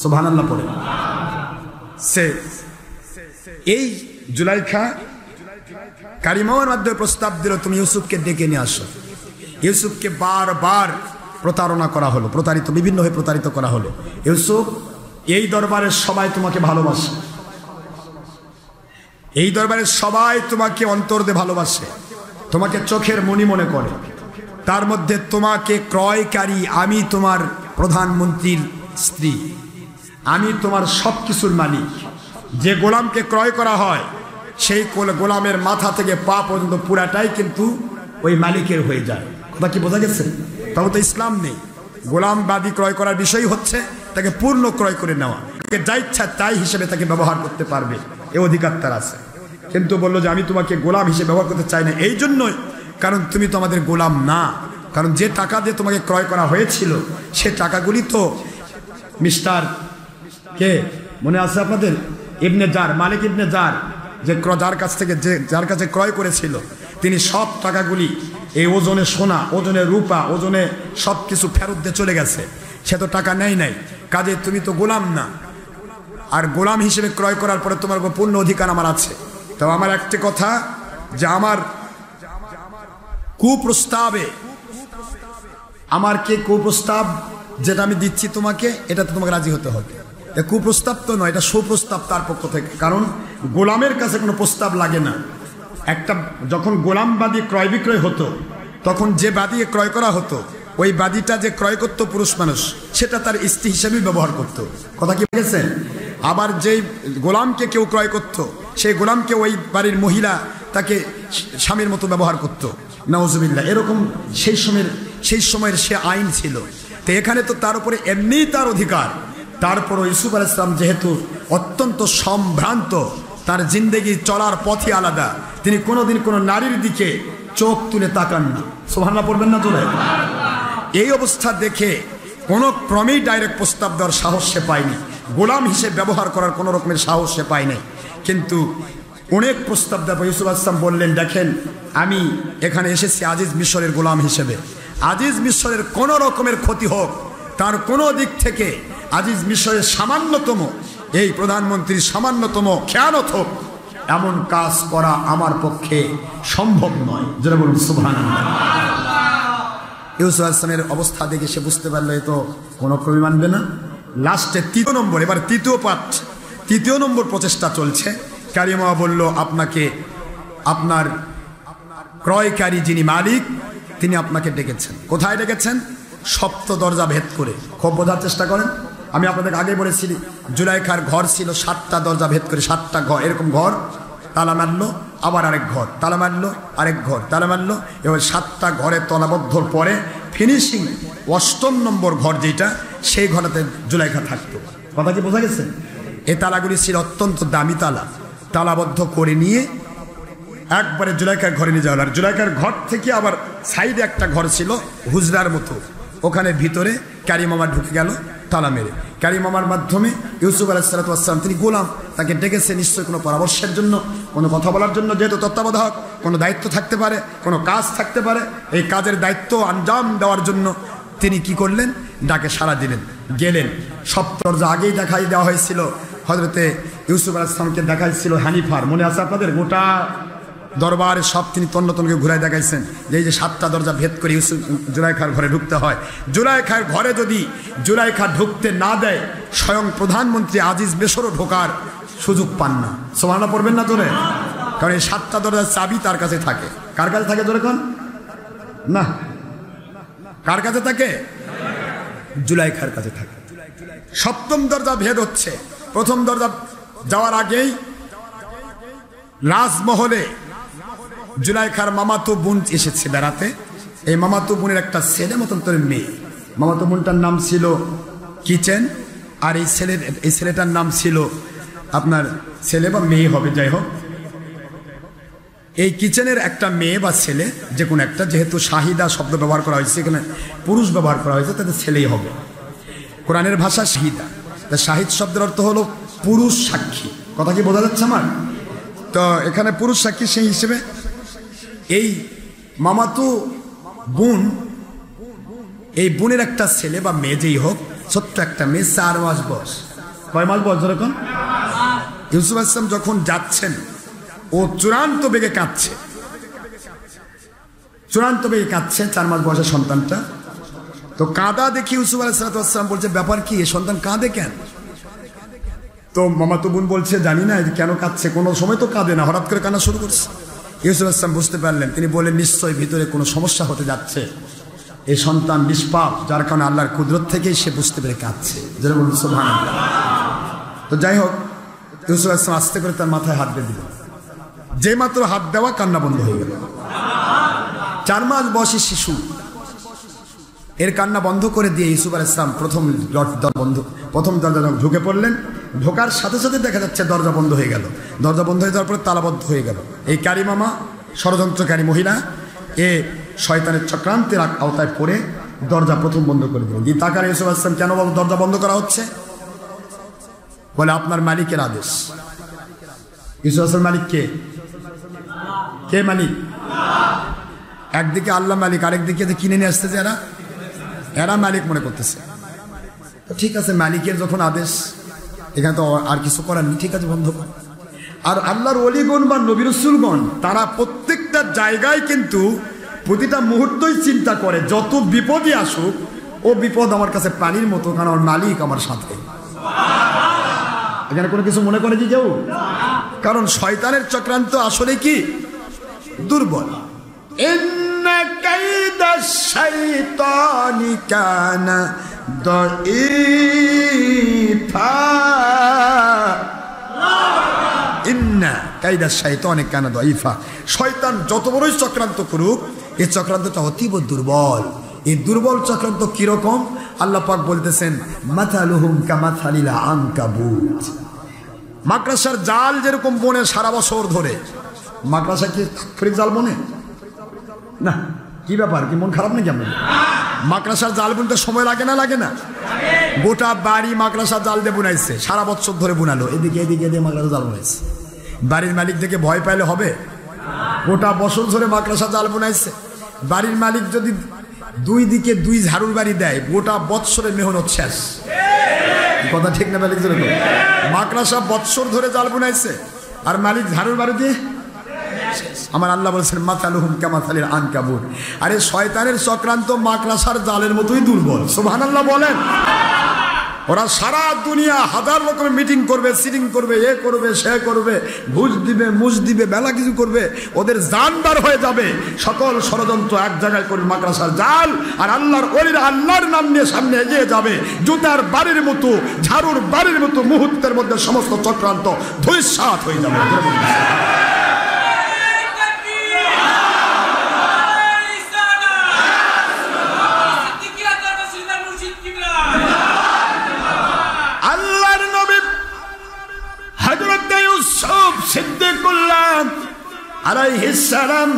সুবহানাল্লাহ পড়ে। সে এই জুলাইখা কারিমামার মাধ্যমে প্রস্তাব দিল তুমি ইউসুফকে ডেকে নিয়ে আসো। ইউসুফকে বারবার প্রতারণা করা হলো, বিভিন্ন হয়ে প্রতারিত করা হলো। ইউসুফ, এই দরবারের সবাই তোমাকে ভালোবাসে, এই দরবারের সবাই তোমাকে অন্তর দিয়ে ভালোবাসে, তোমাকে চোখের মণি মনে করে। তার মধ্যে তোমাকে ক্রয়কারী আমি, তোমার প্রধানমন্ত্রীর স্ত্রী, আমি তোমার সব কিছুর মালিক। যে গোলামকে ক্রয় করা হয় সেই গোলামের মাথা থেকে পা পর্যন্ত পুরাটাই কিন্তু ওই মালিকের হয়ে যায়। কথা কি বোঝা গেছে? তবে তো ইসলাম নেই। গোলামবাদী ক্রয় করার বিষয় হচ্ছে তাকে পূর্ণ ক্রয় করে নেওয়া, তাকে যা ইচ্ছা তাই হিসেবে তাকে ব্যবহার করতে পারবে, এ অধিকার তার আছে। কিন্তু বললো যে আমি তোমাকে গোলাম হিসেবে ব্যবহার করতে চাই না, এই জন্যই কারণ তুমি তো আমাদের গোলাম না। কারণ যে টাকা দিয়ে তোমাকে ক্রয় করা হয়েছিল সে টাকাগুলি তো মিস্টার কে মনে আছে আপনাদের? ইবনে জার, মালিক ইবনে জার, যে যার কাছে ক্রয় করেছিল, তিনি সব টাকাগুলি এই ওজনে সোনা, ওজনে রূপা, ওজনে সব কিছু ফেরত দিয়ে চলে গেছে। সে তো টাকা নেয় নাই, কাজে তুমি তো গোলাম না। আর গোলাম হিসেবে ক্রয় করার পরে তোমার পূর্ণ অধিকার আমার আছে। তো আমার একটি কথা, যে আমার কুপ্রস্তাবে, আমার কে কুপ্রস্তাব যেটা আমি দিচ্ছি তোমাকে, এটাতে তোমাকে রাজি হতে হবে। কুপ্রস্তাব তো নয়, এটা সুপ্রস্তাব তার পক্ষ থেকে। কারণ গোলামের কাছে কোনো প্রস্তাব লাগে না। একটা যখন গোলামবাদী ক্রয় বিক্রয় হতো, তখন যে বাদী ক্রয় করা হতো, ওই বাদীটা যে ক্রয় করতো পুরুষ মানুষ, সেটা তার স্ত্রী হিসেবেই ব্যবহার করতো। কথা কি বলেছেন? আবার যেই গোলামকে কেউ ক্রয় করতো, সেই গোলামকে ওই বাড়ির মহিলা তাকে স্বামীর মতো ব্যবহার করতো। নাউজুবিল্লাহ। এরকম সেই সময়ের সে আইন ছিল। তো এখানে তো তার উপরে এমনিই তার অধিকার। তারপরও ইউসুফ আলাইহিস সালাম যেহেতু অত্যন্ত সম্ভ্রান্ত, তার জিন্দেগি চলার পথই আলাদা, তিনি কোনোদিন কোনো নারীর দিকে চোখ তুলে তাকান না। সুবহানাল্লাহ পড়বেন না জোরে? এই অবস্থা দেখে কোনো ক্রমেই ডাইরেক্ট প্রস্তাব দেওয়ার সাহস সে পায়নি, গোলাম হিসেবে ব্যবহার করার কোনো রকমের সাহস সে পায়নি। কিন্তু অনেক প্রস্তাব দেওয়ার পর ইউসুফ আলাইহিস সালাম বললেন, দেখেন আমি এখানে এসেছি আজিজ মিশরের গোলাম হিসেবে। আজিজ মিশরের কোনো রকমের ক্ষতি হোক, তার কোনো দিক থেকে আজিজ মিশরের সামান্যতম, এই প্রধানমন্ত্রীর সামান্যতম খেয়ানত হোক, এমন কাজ করা আমার পক্ষে সম্ভব নয়। যারা বলুন সুবহানাল্লাহ। ইউসুফ আলাইহিস সালামের অবস্থা দেখে সে বুঝতে পারলো এ তো কোনো ক্রমে মানবে না। লাস্টে 3 নম্বর, এবার তৃতীয় নম্বর প্রচেষ্টা চলছে। কারিমা বলল, আপনাকে আপনার ক্রয়কারী যিনি মালিক তিনি আপনাকে ডেকেছেন। কোথায় ডেকেছেন? সপ্ত দরজা ভেদ করে। খুব বোঝার চেষ্টা করেন। আমি আপনাদের আগে বলেছি জুলাইখার ঘর ছিল 7টা দরজা ভেদ করে, 7টা ঘর, এরকম ঘর তালা মারলো, আবার আরেক ঘর তালা মারলো, আরেক ঘর তালা মারলো, এবার 7টা ঘরে তলাবদ্ধর পরে ফিনিশিং 8ম নম্বর ঘর যেটা, সেই ঘরেতে জুলাইখা থাকতো। কথা কি বোঝা গেছে? এই তালাগুলি ছিল অত্যন্ত দামি তালা, তালাবদ্ধ করে নিয়ে একবারে জুলাইখার ঘরে নিয়ে যাওয়ার। আর জুলাইখার ঘর থেকে আবার সাইডে একটা ঘর ছিল হুজরার মতো, ওখানে ভিতরে কারিম মামা ঢুকে গেল তালা মেরে। কারিম মামার মাধ্যমে ইউসুফ আলাইহিস সালাম, তিনি গোলাম, তাকে ডেকেছে নিশ্চয়ই কোনো পরামর্শের জন্য, কোনো কথা বলার জন্য, যেহেতু তত্ত্বাবধায়ক, কোনো দায়িত্ব থাকতে পারে, কোনো কাজ থাকতে পারে, এই কাজের দায়িত্ব আঞ্জাম দেওয়ার জন্য তিনি কি করলেন, ডাকে সাড়া দিলেন, গেলেন। সব দরজা আগেই দেখাই দেওয়া হয়েছিল, হযরতে ইউসুফ আলাইহিস সালামকে দেখাইছিল হানিফার, মনে আছে আপনাদের? গোটা দরবারে সব তিনি তন্নতনকে ঘুরাই দেখাইছেন যে এই যে 7টা দরজা ভেদ করে ইউসুফ জুলাইখার ঘরে ঢুকতে হয়। জুলাইখার ঘরে যদি জুলাইখা ঢুকতে না দেয়, স্বয়ং প্রধানমন্ত্রী আজিজ মিশরও ঢোকার সুযোগ পান না। সুবহানাল্লাহ পড়বেন না জোরে? কারণ এই 7টা দরজার চাবি তার কাছে থাকে। কার কাছে থাকে জোরে কোন? না, কার কাছে থাকে? জুলাইখার কাছে থাকে। 7ম দরজা ভেদ হচ্ছে, প্রথম দরজা যাওয়ার আগেই রাজমহলে জুলাইখার মামাতো বোন এসেছে বেড়াতে। এই মামাতো বোনের একটা ছেলে মতন তোর মেয়ে, মামাতো বোনটার নাম ছিল কিচেন, আর এই ছেলেটার নাম ছিল আপনার ছেলে বা মেয়ে হবে, যাই হোক। এই কিচেনের একটা মেয়ে বা ছেলে যে কোনো একটা, যেহেতু শাহিদা শব্দ ব্যবহার করা হয়েছে, এখানে পুরুষ ব্যবহার করা হয়েছে, তাদের ছেলেই হবে। কোরআনের ভাষা শাহিদা, তা শাহিদ শব্দের অর্থ হলো পুরুষ সাক্ষী। কথা কি বোঝা যাচ্ছে আমার? তো এখানে পুরুষ সাক্ষী, সেই হিসেবে এই মামাতো বোন, এই বোনের একটা ছেলে বা মেয়ে যেই হোক, ছোট্ট একটা মেয়ে, 4 মাস বয়স। কয় মাস বয়স যেরকম? ইউসুফ আলাইহিস সালাম যখন যাচ্ছেন, ও চূড়ান্ত বেগে কাঁদছে, চূড়ান্ত বেগে কাঁদছে 4 মাস বয়সের সন্তানটা। তো কাঁদা দেখি ইউসুফ আলাইহিস সালাম বলছে, ব্যাপার কি, এ সন্তান কাঁদে কেন? তো মামাতো বোন বলছে, জানি না কেন কাঁদছে, কোনো সময় তো কাঁদে না, হঠাৎ করে কান্না শুরু করছে। ইউসুফ আলাইহিস সালাম বুঝতে পারলেন, তিনি বললেন, নিশ্চয়ই ভিতরে কোনো সমস্যা হতে যাচ্ছে, এই সন্তান নিষ্পাপ, যার কারণে আল্লাহর কুদরত থেকেই সে বুঝতে পেরে কাঁদছে। যারা বলুন সুবহানাল্লাহ। তো যাই হোক, ইউসুফ আলাইহিস সালাম আস্তে করে তার মাথায় হাত দিয়ে দিল, যে মাত্র হাত দেওয়া কান্না বন্ধ হয়ে গেল। 4 মাস বয়সী শিশু, এর কান্না বন্ধ করে দিয়ে ইউসুফ আলাইহিস সালাম প্রথম দরজা ঢুকে পড়লেন। ঢোকার সাথে সাথে দেখা যাচ্ছে দরজা বন্ধ হয়ে গেল। দরজা বন্ধ হয়ে যাওয়ার পরে তালাবদ্ধ হয়ে গেল। এই কারিমামা, ষড়যন্ত্রকারী মহিলা, এ শয়তানের চক্রান্তের আওতায় পড়ে দরজা প্রথম বন্ধ করে দিলেন। দিয়ে তাকার ইউসুফ আলাইহিস সালাম, কেন দরজা বন্ধ করা হচ্ছে? বলে, আপনার মালিকের আদেশ। ইউসুফ আলাইহিস সালাম মালিক কে? কে মালিক? একদিকে আল্লাহ মালিক, আরেকদিকে যে কিনে নিয়ে আসতেছে এরা মালিক মনে করতেছে। ঠিক আছে, মালিকের যখন আদেশ, এখানে তো আর কিছু করার নেই, ঠিক আছে, বন্ধ কর। আর আল্লাহর ওলিগণ বা নবী রাসূলগণ, তারা প্রত্যেকটা জায়গায় কিন্তু প্রতিটা মুহূর্তই চিন্তা করে, যত বিপদই আসুক, ও বিপদ আমার কাছে পানির মতো, কারণ আমার মালিক আমার সাথে। এখানে কোনো কিছু মনে করে কি কেউ? কারণ শয়তানের চক্রান্ত আসলে কি দুর্বল। ইন্না কাইদাশ শাইতানি কানা দাঈফা, ইন্না কাইদাশ শাইতানি কানা দাঈফা। শয়তান যত বড়ই চক্রান্ত করুক, এই চক্রান্তটা অতীব দুর্বল। এই দুর্বল চক্রান্ত কিরকম? আল্লাহ পাক বলতেছেন, মাথালুহুম কামাথালিল আনকাবুত। মাকড়াসার জাল যেরকম বনে সারা বছর ধরে, মাকড়াসা কি ফ্রিজ জাল বনে না? কি ব্যাপার, কি মন খারাপ নাকি আপনার? মাকড়াসার জাল বুনতে সময় লাগে না? লাগে না? গোটা বাড়ি মাকড়াসার জাল দিয়ে বুনাইছে, সারা বছর ধরে বুনালো, এদিকে এদিকে দিয়ে মাকড়াসার জাল বুনাইছে। বাড়ির মালিক দেখে ভয় পাইলে হবে? গোটা বছর ধরে মাকড়াসার জাল বুনাইছে। বাড়ির মালিক যদি 2 দিকে 2 ঝাড়ুর বাড়ি দেয়, গোটা বৎসরের মেহনত শেষ। কথা ঠিক না? মালিক ধরে মাকড়াসা বৎসর ধরে জাল বুনাইছে, আর মালিক ঝাড়ুর বাড়ি দিয়ে। আমার আল্লাহ বলছেন, মাথালুহুম কামাথালিল আনকাবুত। আরে শয়তানের চক্রান্ত মাকড়াসার জালের মতোই দুর্বল। সুবহানাল্লাহ বলেন। ওরা সারা দুনিয়া হাজার রকমের মিটিং করবে, সিটিং করবে, এ করবে, সে করবে, ঘুষ দিবে, মুষ দিবে, বেলা কিছু করবে, ওদের জান বার হয়ে যাবে। সকল ষড়যন্ত্র এক জায়গায় করে মাকড়াসার জাল, আর আল্লাহর ওলিরা আল্লাহর নাম নিয়ে সামনে এগিয়ে যাবে, জুতার বাড়ির মতো, ঝাড়ুর বাড়ির মতো মুহূর্তের মধ্যে সমস্ত চক্রান্ত ধূলিসাৎ হয়ে যাবে। ইউসুফ সিদ্দিকুল্লাহ আলাইহিস সালাম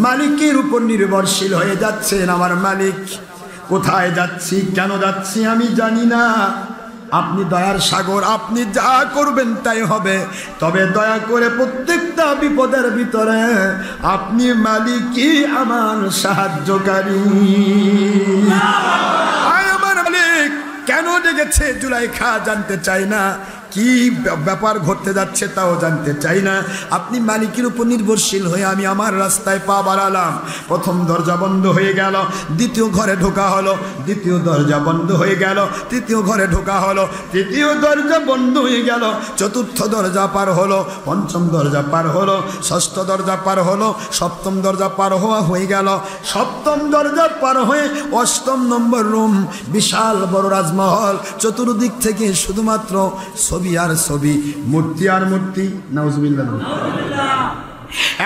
মালিকের উপর নির্ভরশীল হয়ে যাচ্ছেন। আমার মালিক, কোথায় যাচ্ছি, কেন যাচ্ছি আমি জানি না, আপনি দয়ার সাগর, আপনি যা করবেন তাই হবে, তবে দয়া করে প্রত্যেকটা বিপদের ভিতরে আপনি মালিকই আমার সাহায্যকারী। আমার মালিক কেন ডেকেছে জুলাইখা জানতে চাই না, কি ব্যাপার ঘটতে যাচ্ছে তাও জানতে চাই না। আপনি মালিকের উপর নির্ভরশীল হয়ে আমি আমার রাস্তায় পা বাড়ালাম। প্রথম দরজা বন্ধ হয়ে গেল, দ্বিতীয় ঘরে ঢোকা হলো, দ্বিতীয় দরজা বন্ধ হয়ে গেল, তৃতীয় ঘরে ঢোকা হলো, তৃতীয় দরজা বন্ধ হয়ে গেল, চতুর্থ দরজা পার হলো, পঞ্চম দরজা পার হলো, ষষ্ঠ দরজা পার হলো, সপ্তম দরজা পার হওয়া হয়ে গেল, সপ্তম দরজা পার হয়ে অষ্টম নম্বর রুম, বিশাল বড় রাজমহল, চতুর্দিক থেকে শুধুমাত্র ছবি আর ছবি, মূর্তি আর মূর্তি। নাউজুবিল্লাহ।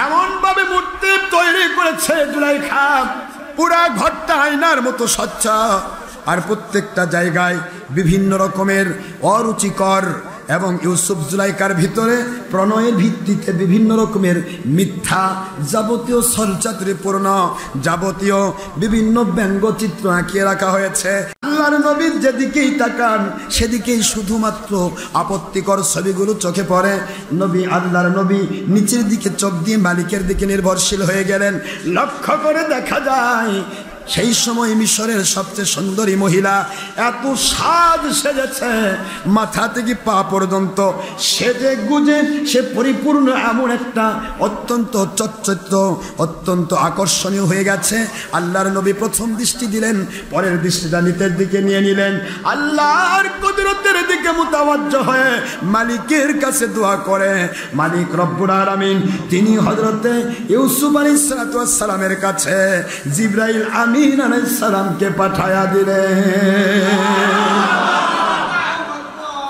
এমন ভাবে মূর্তি তৈরি করেছে জুলাইখা, পুরা ঘরটা আয়নার মতো স্বচ্ছ, আর প্রত্যেকটা জায়গায় বিভিন্ন রকমের অরুচিকর এবং ইউসুফ জুলাইখার ভিতরে প্রণয়ের ভিত্তিতে বিভিন্ন রকমের মিথ্যা যাবতীয় ছলচাতুরিপূর্ণ যাবতীয় বিভিন্ন ব্যঙ্গচিত্র আঁকিয়ে রাখা হয়েছে। আল্লাহর নবীর যেদিকেই তাকান সেদিকেই শুধুমাত্র আপত্তিকর ছবিগুলো চোখে পড়ে। নবী, আল্লাহর নবী নিচের দিকে চোখ দিয়ে মালিকের দিকে নির্ভরশীল হয়ে গেলেন। লক্ষ্য করে দেখা যায় সেই সময় মিশরের সবচেয়ে সুন্দরী মহিলা এত সাজ সেজেছে, মাথা থেকে পা পর্যন্ত সেজে গুজে সে পরিপূর্ণ, এমন একটা অত্যন্ত চচ্চরিত্র, অত্যন্ত আকর্ষণীয় হয়ে গেছে। আল্লাহর নবী প্রথম দৃষ্টি দিলেন, পরের দৃষ্টিটা নিচের দিকে নিয়ে নিলেন। আল্লাহর কুদরতের দিকে মুতাওয়াজ্জহ হয়ে মালিকের কাছে দোয়া করে। মালিক রব্বুল আলামিন তিনি হযরতে ইউসুফ আলাইহিস সালাতু ওয়াস সালামের কাছে জিবরাইল আমিন আলাইহিস সালামকে পাঠায়া দিলেন।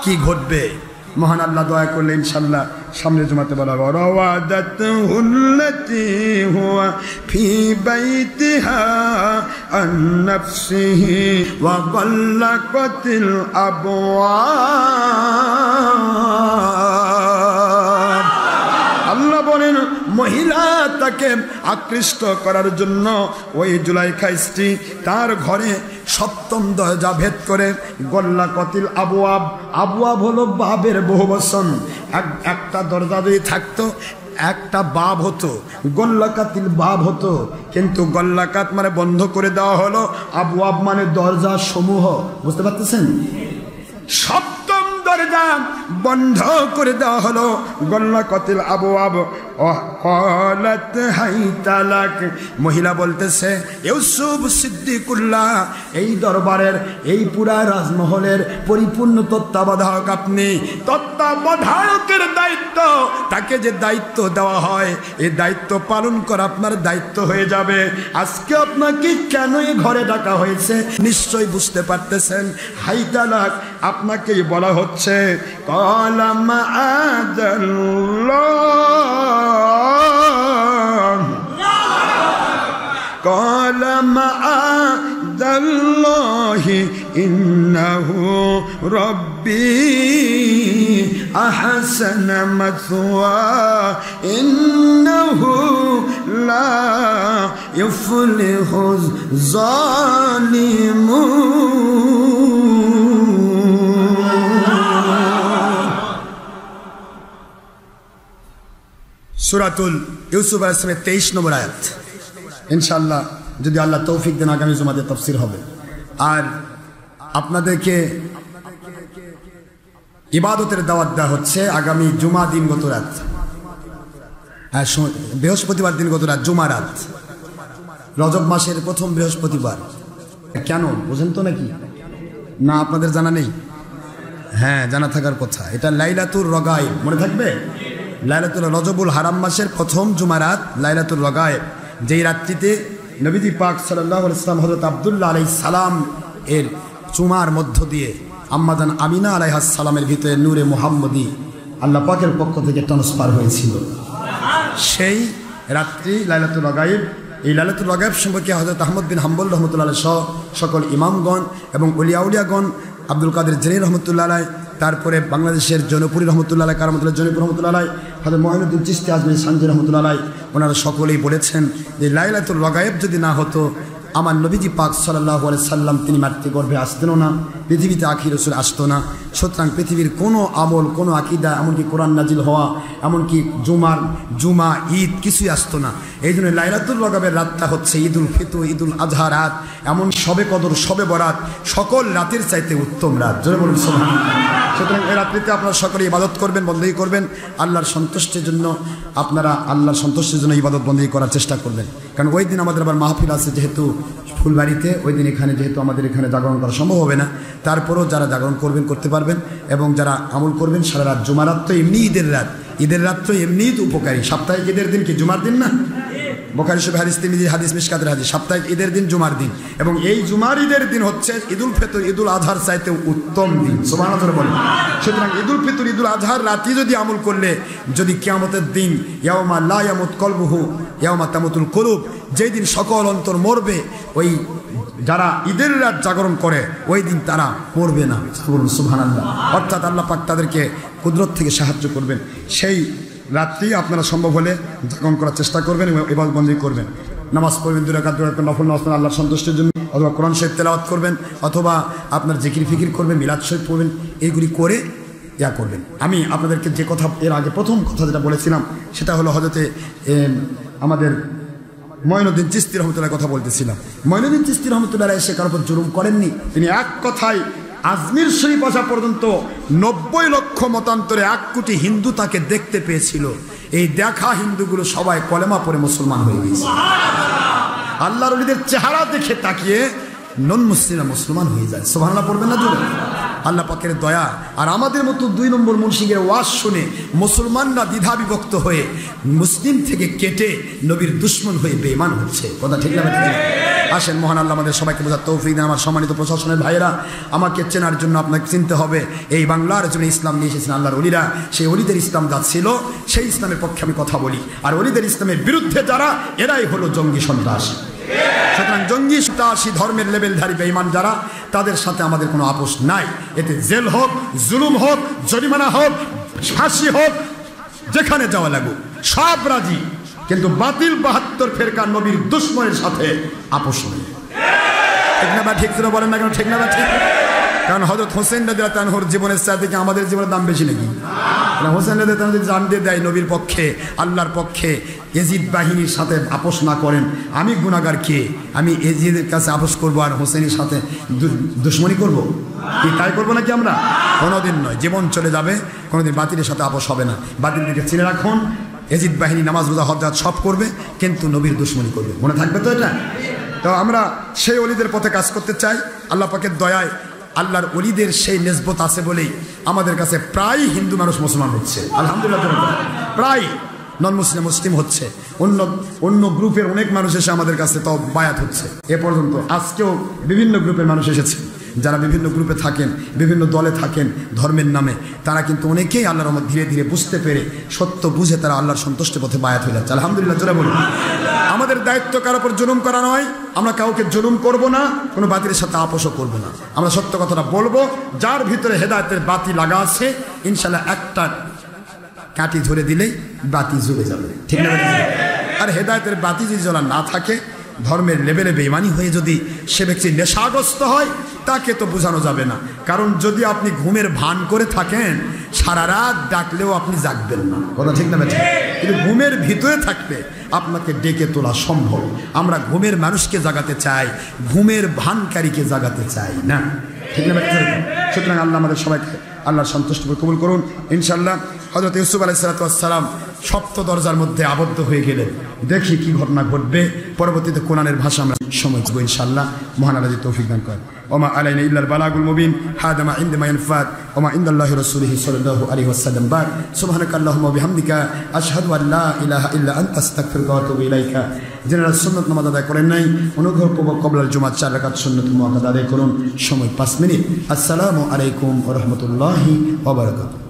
কি ঘটবে মহান আল্লাহ দয়া করলে ইনশাআল্লাহ সামনে জুমাতে বলা হবে। রাওয়াদাতুল্লাতী হুয়া ফি বাইতিহা আন নাফসিহি ওয়া গাল্লাকাতিল আবওয়াব। আল্লাহ বলেন মহিলা তাকে আকৃষ্ট করার জন্য ওই জুলাইখা স্ত্রী তার ঘরে সপ্তম দরজা ভেদ করে গল্লাকাতিল আবওয়াব, আবওয়াব হলো বাবের বহুবচন, একটা দরজা যদি থাকতো একটা বাব হতো, গল্লাকাতিল বাব হতো, কিন্তু গল্লাকাত মানে বন্ধ করে দেওয়া হলো, আবওয়াব মানে দরজা সমূহ। বুঝতে পারতেছেন? সপ্তম দরজা বন্ধ করে দেওয়া হলো, গল্লাকাতিল আবওয়াব। ক্বালাত হাইতালাক, মহিলা বলতেছে ইউসুফ সিদ্দিকুল্লাহ এই দরবারের, এই পুরা রাজমহলের পরিপূর্ণ তত্ত্বাবধায়ক আপনি। তত্ত্বাবধায়কের দায়িত্ব, তাকে যে দায়িত্ব দেওয়া হয় এই দায়িত্ব পালন করা আপনার দায়িত্ব হয়ে যাবে। আজকে আপনাকে কেন এই ঘরে ডাকা হয়েছে নিশ্চয়ই বুঝতে পারতেছেন। হাইতালাক আপনাকেই বলা হচ্ছে। ক্বালা মাআযাল্লাহ, ক্বালা মাআযাল্লাহি ইন্নাহু রাব্বি আহসানা মাথওয়া ইন্নাহু লা ইফলিহুজ জালিমুন। সূরাতুল ইউসুফ আলাইহিস সালামের 23 নম্বর আয়াত। ইনশাআল্লাহ যদি আল্লাহ তৌফিক দেন আগামী জুমাতে তাফসীর হবে। আর আপনাদেরকে ইবাদতের দাওয়াত দেওয়া হচ্ছে আগামী জুমা দিন গত রাত, বৃহস্পতিবার দিন গত রাত, জুমা রাত, রজব মাসের প্রথম বৃহস্পতিবার। কেন বুঝেন তো নাকি? না আপনাদের জানা নেই? হ্যাঁ, জানা থাকার কথা। এটা লাইলাতুর রগায়েব, মনে থাকবে? লাইলাতুল রজবুল হারাম মাসের প্রথম জুমারাত লাইলাতুল রগায়েব, যেই রাত্রিতে নবীজি পাক সাল্লাল্লাহু আলাইহি ওয়াসাল্লাম হযরত আব্দুল্লাহ আলাইহিস সালাম এর চুমার মধ্য দিয়ে আম্মাজান আমিনা আলাইহিস সালামের ভিতরে নূরে মুহাম্মদী আল্লাহ পাকের পক্ষ থেকে ট্রান্সফার হয়েছিল। সেই রাত্রি লাইলাতুল রগায়েব। এই লাইলাতুল রগায়েব সম্পর্কে হযরত আহমদ বিন হাম্বল রাহমাতুল্লাহ আলাইহি সহ সকল ইমামগণ এবং উলিয়া উলিয়াগণ আব্দুল কাদের জিলানী রহমতুল্লাহ আলাইহি, তারপরে বাংলাদেশের জনপুরি রহমতুল্লাহ আলাইহি, কারামতুল্লাহ জনপুরি রহমতুল্লাহ আলাইহি, হযরত মুঈনুদ্দিন চিশতি আজমিরি সানজি রহমতুল্লাহ আলাইহি, ওনারা সকলেই বলেছেন যে লাইলাতুল রাগায়েব যদি না হতো আমার নবীজি পাক সাল্লাল্লাহু আলাইহি সাল্লাম তিনি মাতৃগর্ভে আসতেনও না, পৃথিবীতে আখির রাসূল আসতো না। সুতরাং পৃথিবীর কোনো আমল, কোনো আকীদা, এমনকি কোরআন নাজিল হওয়া, এমনকি জুমা ঈদ কিছুই আসতো না। এই জন্য লাইলাতুল রাগাবের রাতটা হচ্ছে ঈদুল ফিতর, ঈদুল আজহা রাত, এমন শবে কদর, শবে বরাত সকল রাতের চাইতে উত্তম রাত। জোরে বলুন সুবহানাল্লাহ। সুতরাং এই রাত্রিতে আপনারা সকলে ইবাদত করবেন, বন্দেগী করবেন, আল্লাহর সন্তুষ্টির জন্য আপনারা আল্লাহর সন্তুষ্টির জন্য ইবাদত বন্দেগী করার চেষ্টা করবেন। কারণ ওই দিন আমাদের আবার মাহফিল আছে যেহেতু ফুলবাড়িতে, ওই দিন এখানে যেহেতু আমাদের এখানে জাগরণ করা সম্ভব হবে না, তারপরেও যারা জাগরণ করবেন করতে পারবেন, এবং যারা আমল করবেন সারা রাত। জুমার রাত তো এমনি ঈদের রাত তো এমনিই তো উপকারী। সাপ্তাহিক ঈদের দিন কি জুমার দিন না? বুখারী শরীফ হাদিস, তিরমিজি হাদিস, মিশকাতের হাদিস, সাপ্তাহিক ঈদের দিন জুমার দিন, এবং এই জুমার ঈদের দিন হচ্ছে ঈদুল ফিতর, ঈদুল আজহার চাইতে উত্তম দিন। সুবহানাল্লাহ বলেন। সুতরাং ঈদুল ফিতর, ঈদুল আজহার রাতে যদি আমল করলে, যদি কিয়ামতের দিন ইয়াউমা লা ইয়ামুত কলবুহু ইয়াউমা তামুতুল কুলুব, যেই দিন সকল অন্তর মরবে, ওই যারা ঈদের রাত জাগরণ করে ওই দিন তারা মরবে না। সুবহানাল্লাহ। অর্থাৎ আল্লাহ পাক তাদেরকে কুদরত থেকে সাহায্য করবেন। সেই রাত্রি আপনারা সম্ভব হলে জাগরণ করার চেষ্টা করবেন এবং ইবাদত বন্দেগী করবেন। নামাজ পড়বেন, 2 রাকাত নফল নামাজ পড়বেন আল্লাহর সন্তুষ্টির জন্য, অথবা কোরআন শরীফ তেলাওয়াত করবেন, অথবা আপনার জিকির ফিকির করবেন, মিলাদ শরীফ পড়বেন, এইগুলি করে করবেন। আমি আপনাদেরকে যে কথা এর আগে প্রথম কথা যেটা বলেছিলাম সেটা হলো হযরতে আমাদের মুঈনুদ্দিন চিশতি রহমতুল্লাহ কথা বলতেছিলাম। মুঈনুদ্দিন চিশতি রহমতুল্লাহ এসে কারোর উপর জুলুম করেননি। তিনি এক কথায় আজমির শরীফ আসা পর্যন্ত 90 লক্ষ মতান্তরে 1 কোটি হিন্দু তাকে দেখতে পেয়েছিল। এই দেখা হিন্দুগুলো সবাই কলেমা পড়ে মুসলমান হয়ে গেছে। আল্লাহর ওলিদের চেহারা দেখে তাকিয়ে নন মুসলিমরা মুসলমান হয়ে যায়। সুবহানাল্লাহ পড়বেন না জোরে? আল্লাহ পাকের দয়া। আর আমাদের মতো 2 নম্বর মুনশিকের ওয়াজ শুনে মুসলমানরা দ্বিধা বিভক্ত হয়ে মুসলিম থেকে কেটে নবীর দুশমন হয়ে বেঈমান হচ্ছে। কথা ঠিক না? আসেন, মহান আল্লাহ আমাদের সবাইকে বোঝার তৌফিক দেন। আমার সম্মানিত প্রশাসনের ভাইয়েরা, আমাকে চেনার জন্য আপনাকে চিনতে হবে। এই বাংলার জন্য ইসলাম নিয়ে এসেছেন আল্লাহর ওলিরা। সেই ওলিদের ইসলাম যা ছিল সেই ইসলামের পক্ষে আমি কথা বলি, আর ওলিদের ইসলামের বিরুদ্ধে যারা, এরাই হলো জঙ্গি সন্ত্রাসী। সুতরাং জঙ্গি সন্ত্রাসী ধর্মের লেবেলধারী বেঈমান যারা, তাদের সাথে আমাদের কোনো আপোষ নাই। এতে জেল হোক, জুলুম হোক, জরিমানা হোক, ফাঁসি হোক, যেখানে যাওয়া লাগুক সব রাজি। কিন্তু বাতিল 72 ফেরকা নবীর দুশমনের সাথে আপোষ নেই। ঠিক না বা ঠিক করে বলেন না কেন? ঠিক না বা ঠিক? কারণ হযরত হোসেন রাদিয়াল্লাহু আনহুর জীবনের চাইতে কি আমাদের জীবনের দাম বেশি নাকি? হোসেন রাদিয়াল্লাহু আনহু যদি জান দিয়ে দেয় নবীর পক্ষে, আল্লাহর পক্ষে, এজিদ বাহিনীর সাথে আপোষ না করেন, আমি গুনাহগার কে? আমি এজিদের কাছে আপোষ করবো আর হোসেনের সাথে দুশমনি করব? কি তাই করবো নাকি আমরা? কোনোদিন নয়। জীবন চলে যাবে, কোনোদিন বাতিলের সাথে আপোষ হবে না। বাতিল দিকে চিনে রাখুন। এজিদ বাহিনী নামাজ রোজা হজ জাকাত সব করবে, কিন্তু নবীর দুশমনি করবে। মনে থাকবে তো এটা? তো আমরা সেই ওলিদের পথে কাজ করতে চাই। আল্লাহ পাকের দয়ায় আল্লাহর ওলিদের সেই নিসবত আছে বলেই আমাদের কাছে প্রায় হিন্দু মানুষ মুসলমান হচ্ছে, আলহামদুলিল্লাহ। প্রায় নন মুসলিম মুসলিম হচ্ছে। অন্য গ্রুপের অনেক মানুষ এসে আমাদের কাছে তাও বায়াত হচ্ছে। এ পর্যন্ত আজকেও বিভিন্ন গ্রুপের মানুষ এসেছে, যারা বিভিন্ন গ্রুপে থাকেন, বিভিন্ন দলে থাকেন ধর্মের নামে, তারা কিন্তু অনেকেই আল্লাহর রহমত ধীরে ধীরে বুঝতে পেরে, সত্য বুঝে তারা আল্লাহর সন্তুষ্টির পথে বায়াত হয়ে যাচ্ছে, আলহামদুলিল্লাহ। জোরে বলুন। আমাদের দায়িত্ব কারোর উপর জুলুম করা নয়। আমরা কাউকে জুলুম করব না, কোনো বাতিলের সাথে আপোষও করব না। আমরা সত্য কথাটা বলবো। যার ভিতরে হেদায়েতের বাতি লাগা আছে, ইনশাআল্লাহ একটা কাঠি ধরে দিলেই বাতি জ্বলে যাবে, ঠিক না? আর হেদায়েতের বাতি যদি জ্বলা না থাকে, ধর্মের লেভেলে বেঈমানি হয়ে যদি সে ব্যক্তি নেশাগ্রস্ত হয়, তাকে তো বোঝানো যাবে না। কারণ যদি আপনি ঘুমের ভান করে থাকেন, সারা রাত ডাকলেও আপনি জাগবেন না, কথা ঠিক না? কিন্তু ঘুমের ভিতরে থাকলে আপনাকে ডেকে তোলা সম্ভব। আমরা ঘুমের মানুষকে জাগাতে চাই, ঘুমের ভানকারীকে জাগাতে চাই না, ঠিক না? সুতরাং আল্লাহ আমাদের সবাইকে আল্লাহর সন্তুষ্ট কবুল করুন ইনশাআল্লাহ। হযরত ইউসুফ আলাইহিস সালাম 7 দরজার মধ্যে আবদ্ধ হয়ে গেলেন। দেখি কি ঘটনা ঘটবে। পরবর্তীতে কোরআনের ভাষা আমরা সময় দেব ইনশাআল্লাহ। মহান আল্লাহ যদি তৌফিক দান করেন। ওমা আলাইনা ইল্লাল বালাগুল মুবিন। হাদা মা ইনদা মা ইয়ানফাত ওমা ইনদাল্লাহি রাসূলিহি সাল্লাল্লাহু আলাইহি ওয়াসাল্লাম। সুবহানাকাল্লাহুম্মা ওয়া বিহামদিকা আশহাদু আল্লা ইলাহা ইল্লা আনতা আস্তাগফিরুকা ওয়া আতুবু ইলাইকা। যারা সুন্নাত নামাজ আদায় করেন নাই, অনুগ্রহপূর্বক ক্বাবলাল জুমআহ 4 রাকাত সুন্নাত মুআক্কাদা আদায় করুন। সময় 5 মিনিট। আসসালামু আলাইকুম ওয়া রাহমাতুল্লাহি ওয়া বারাকাতুহু।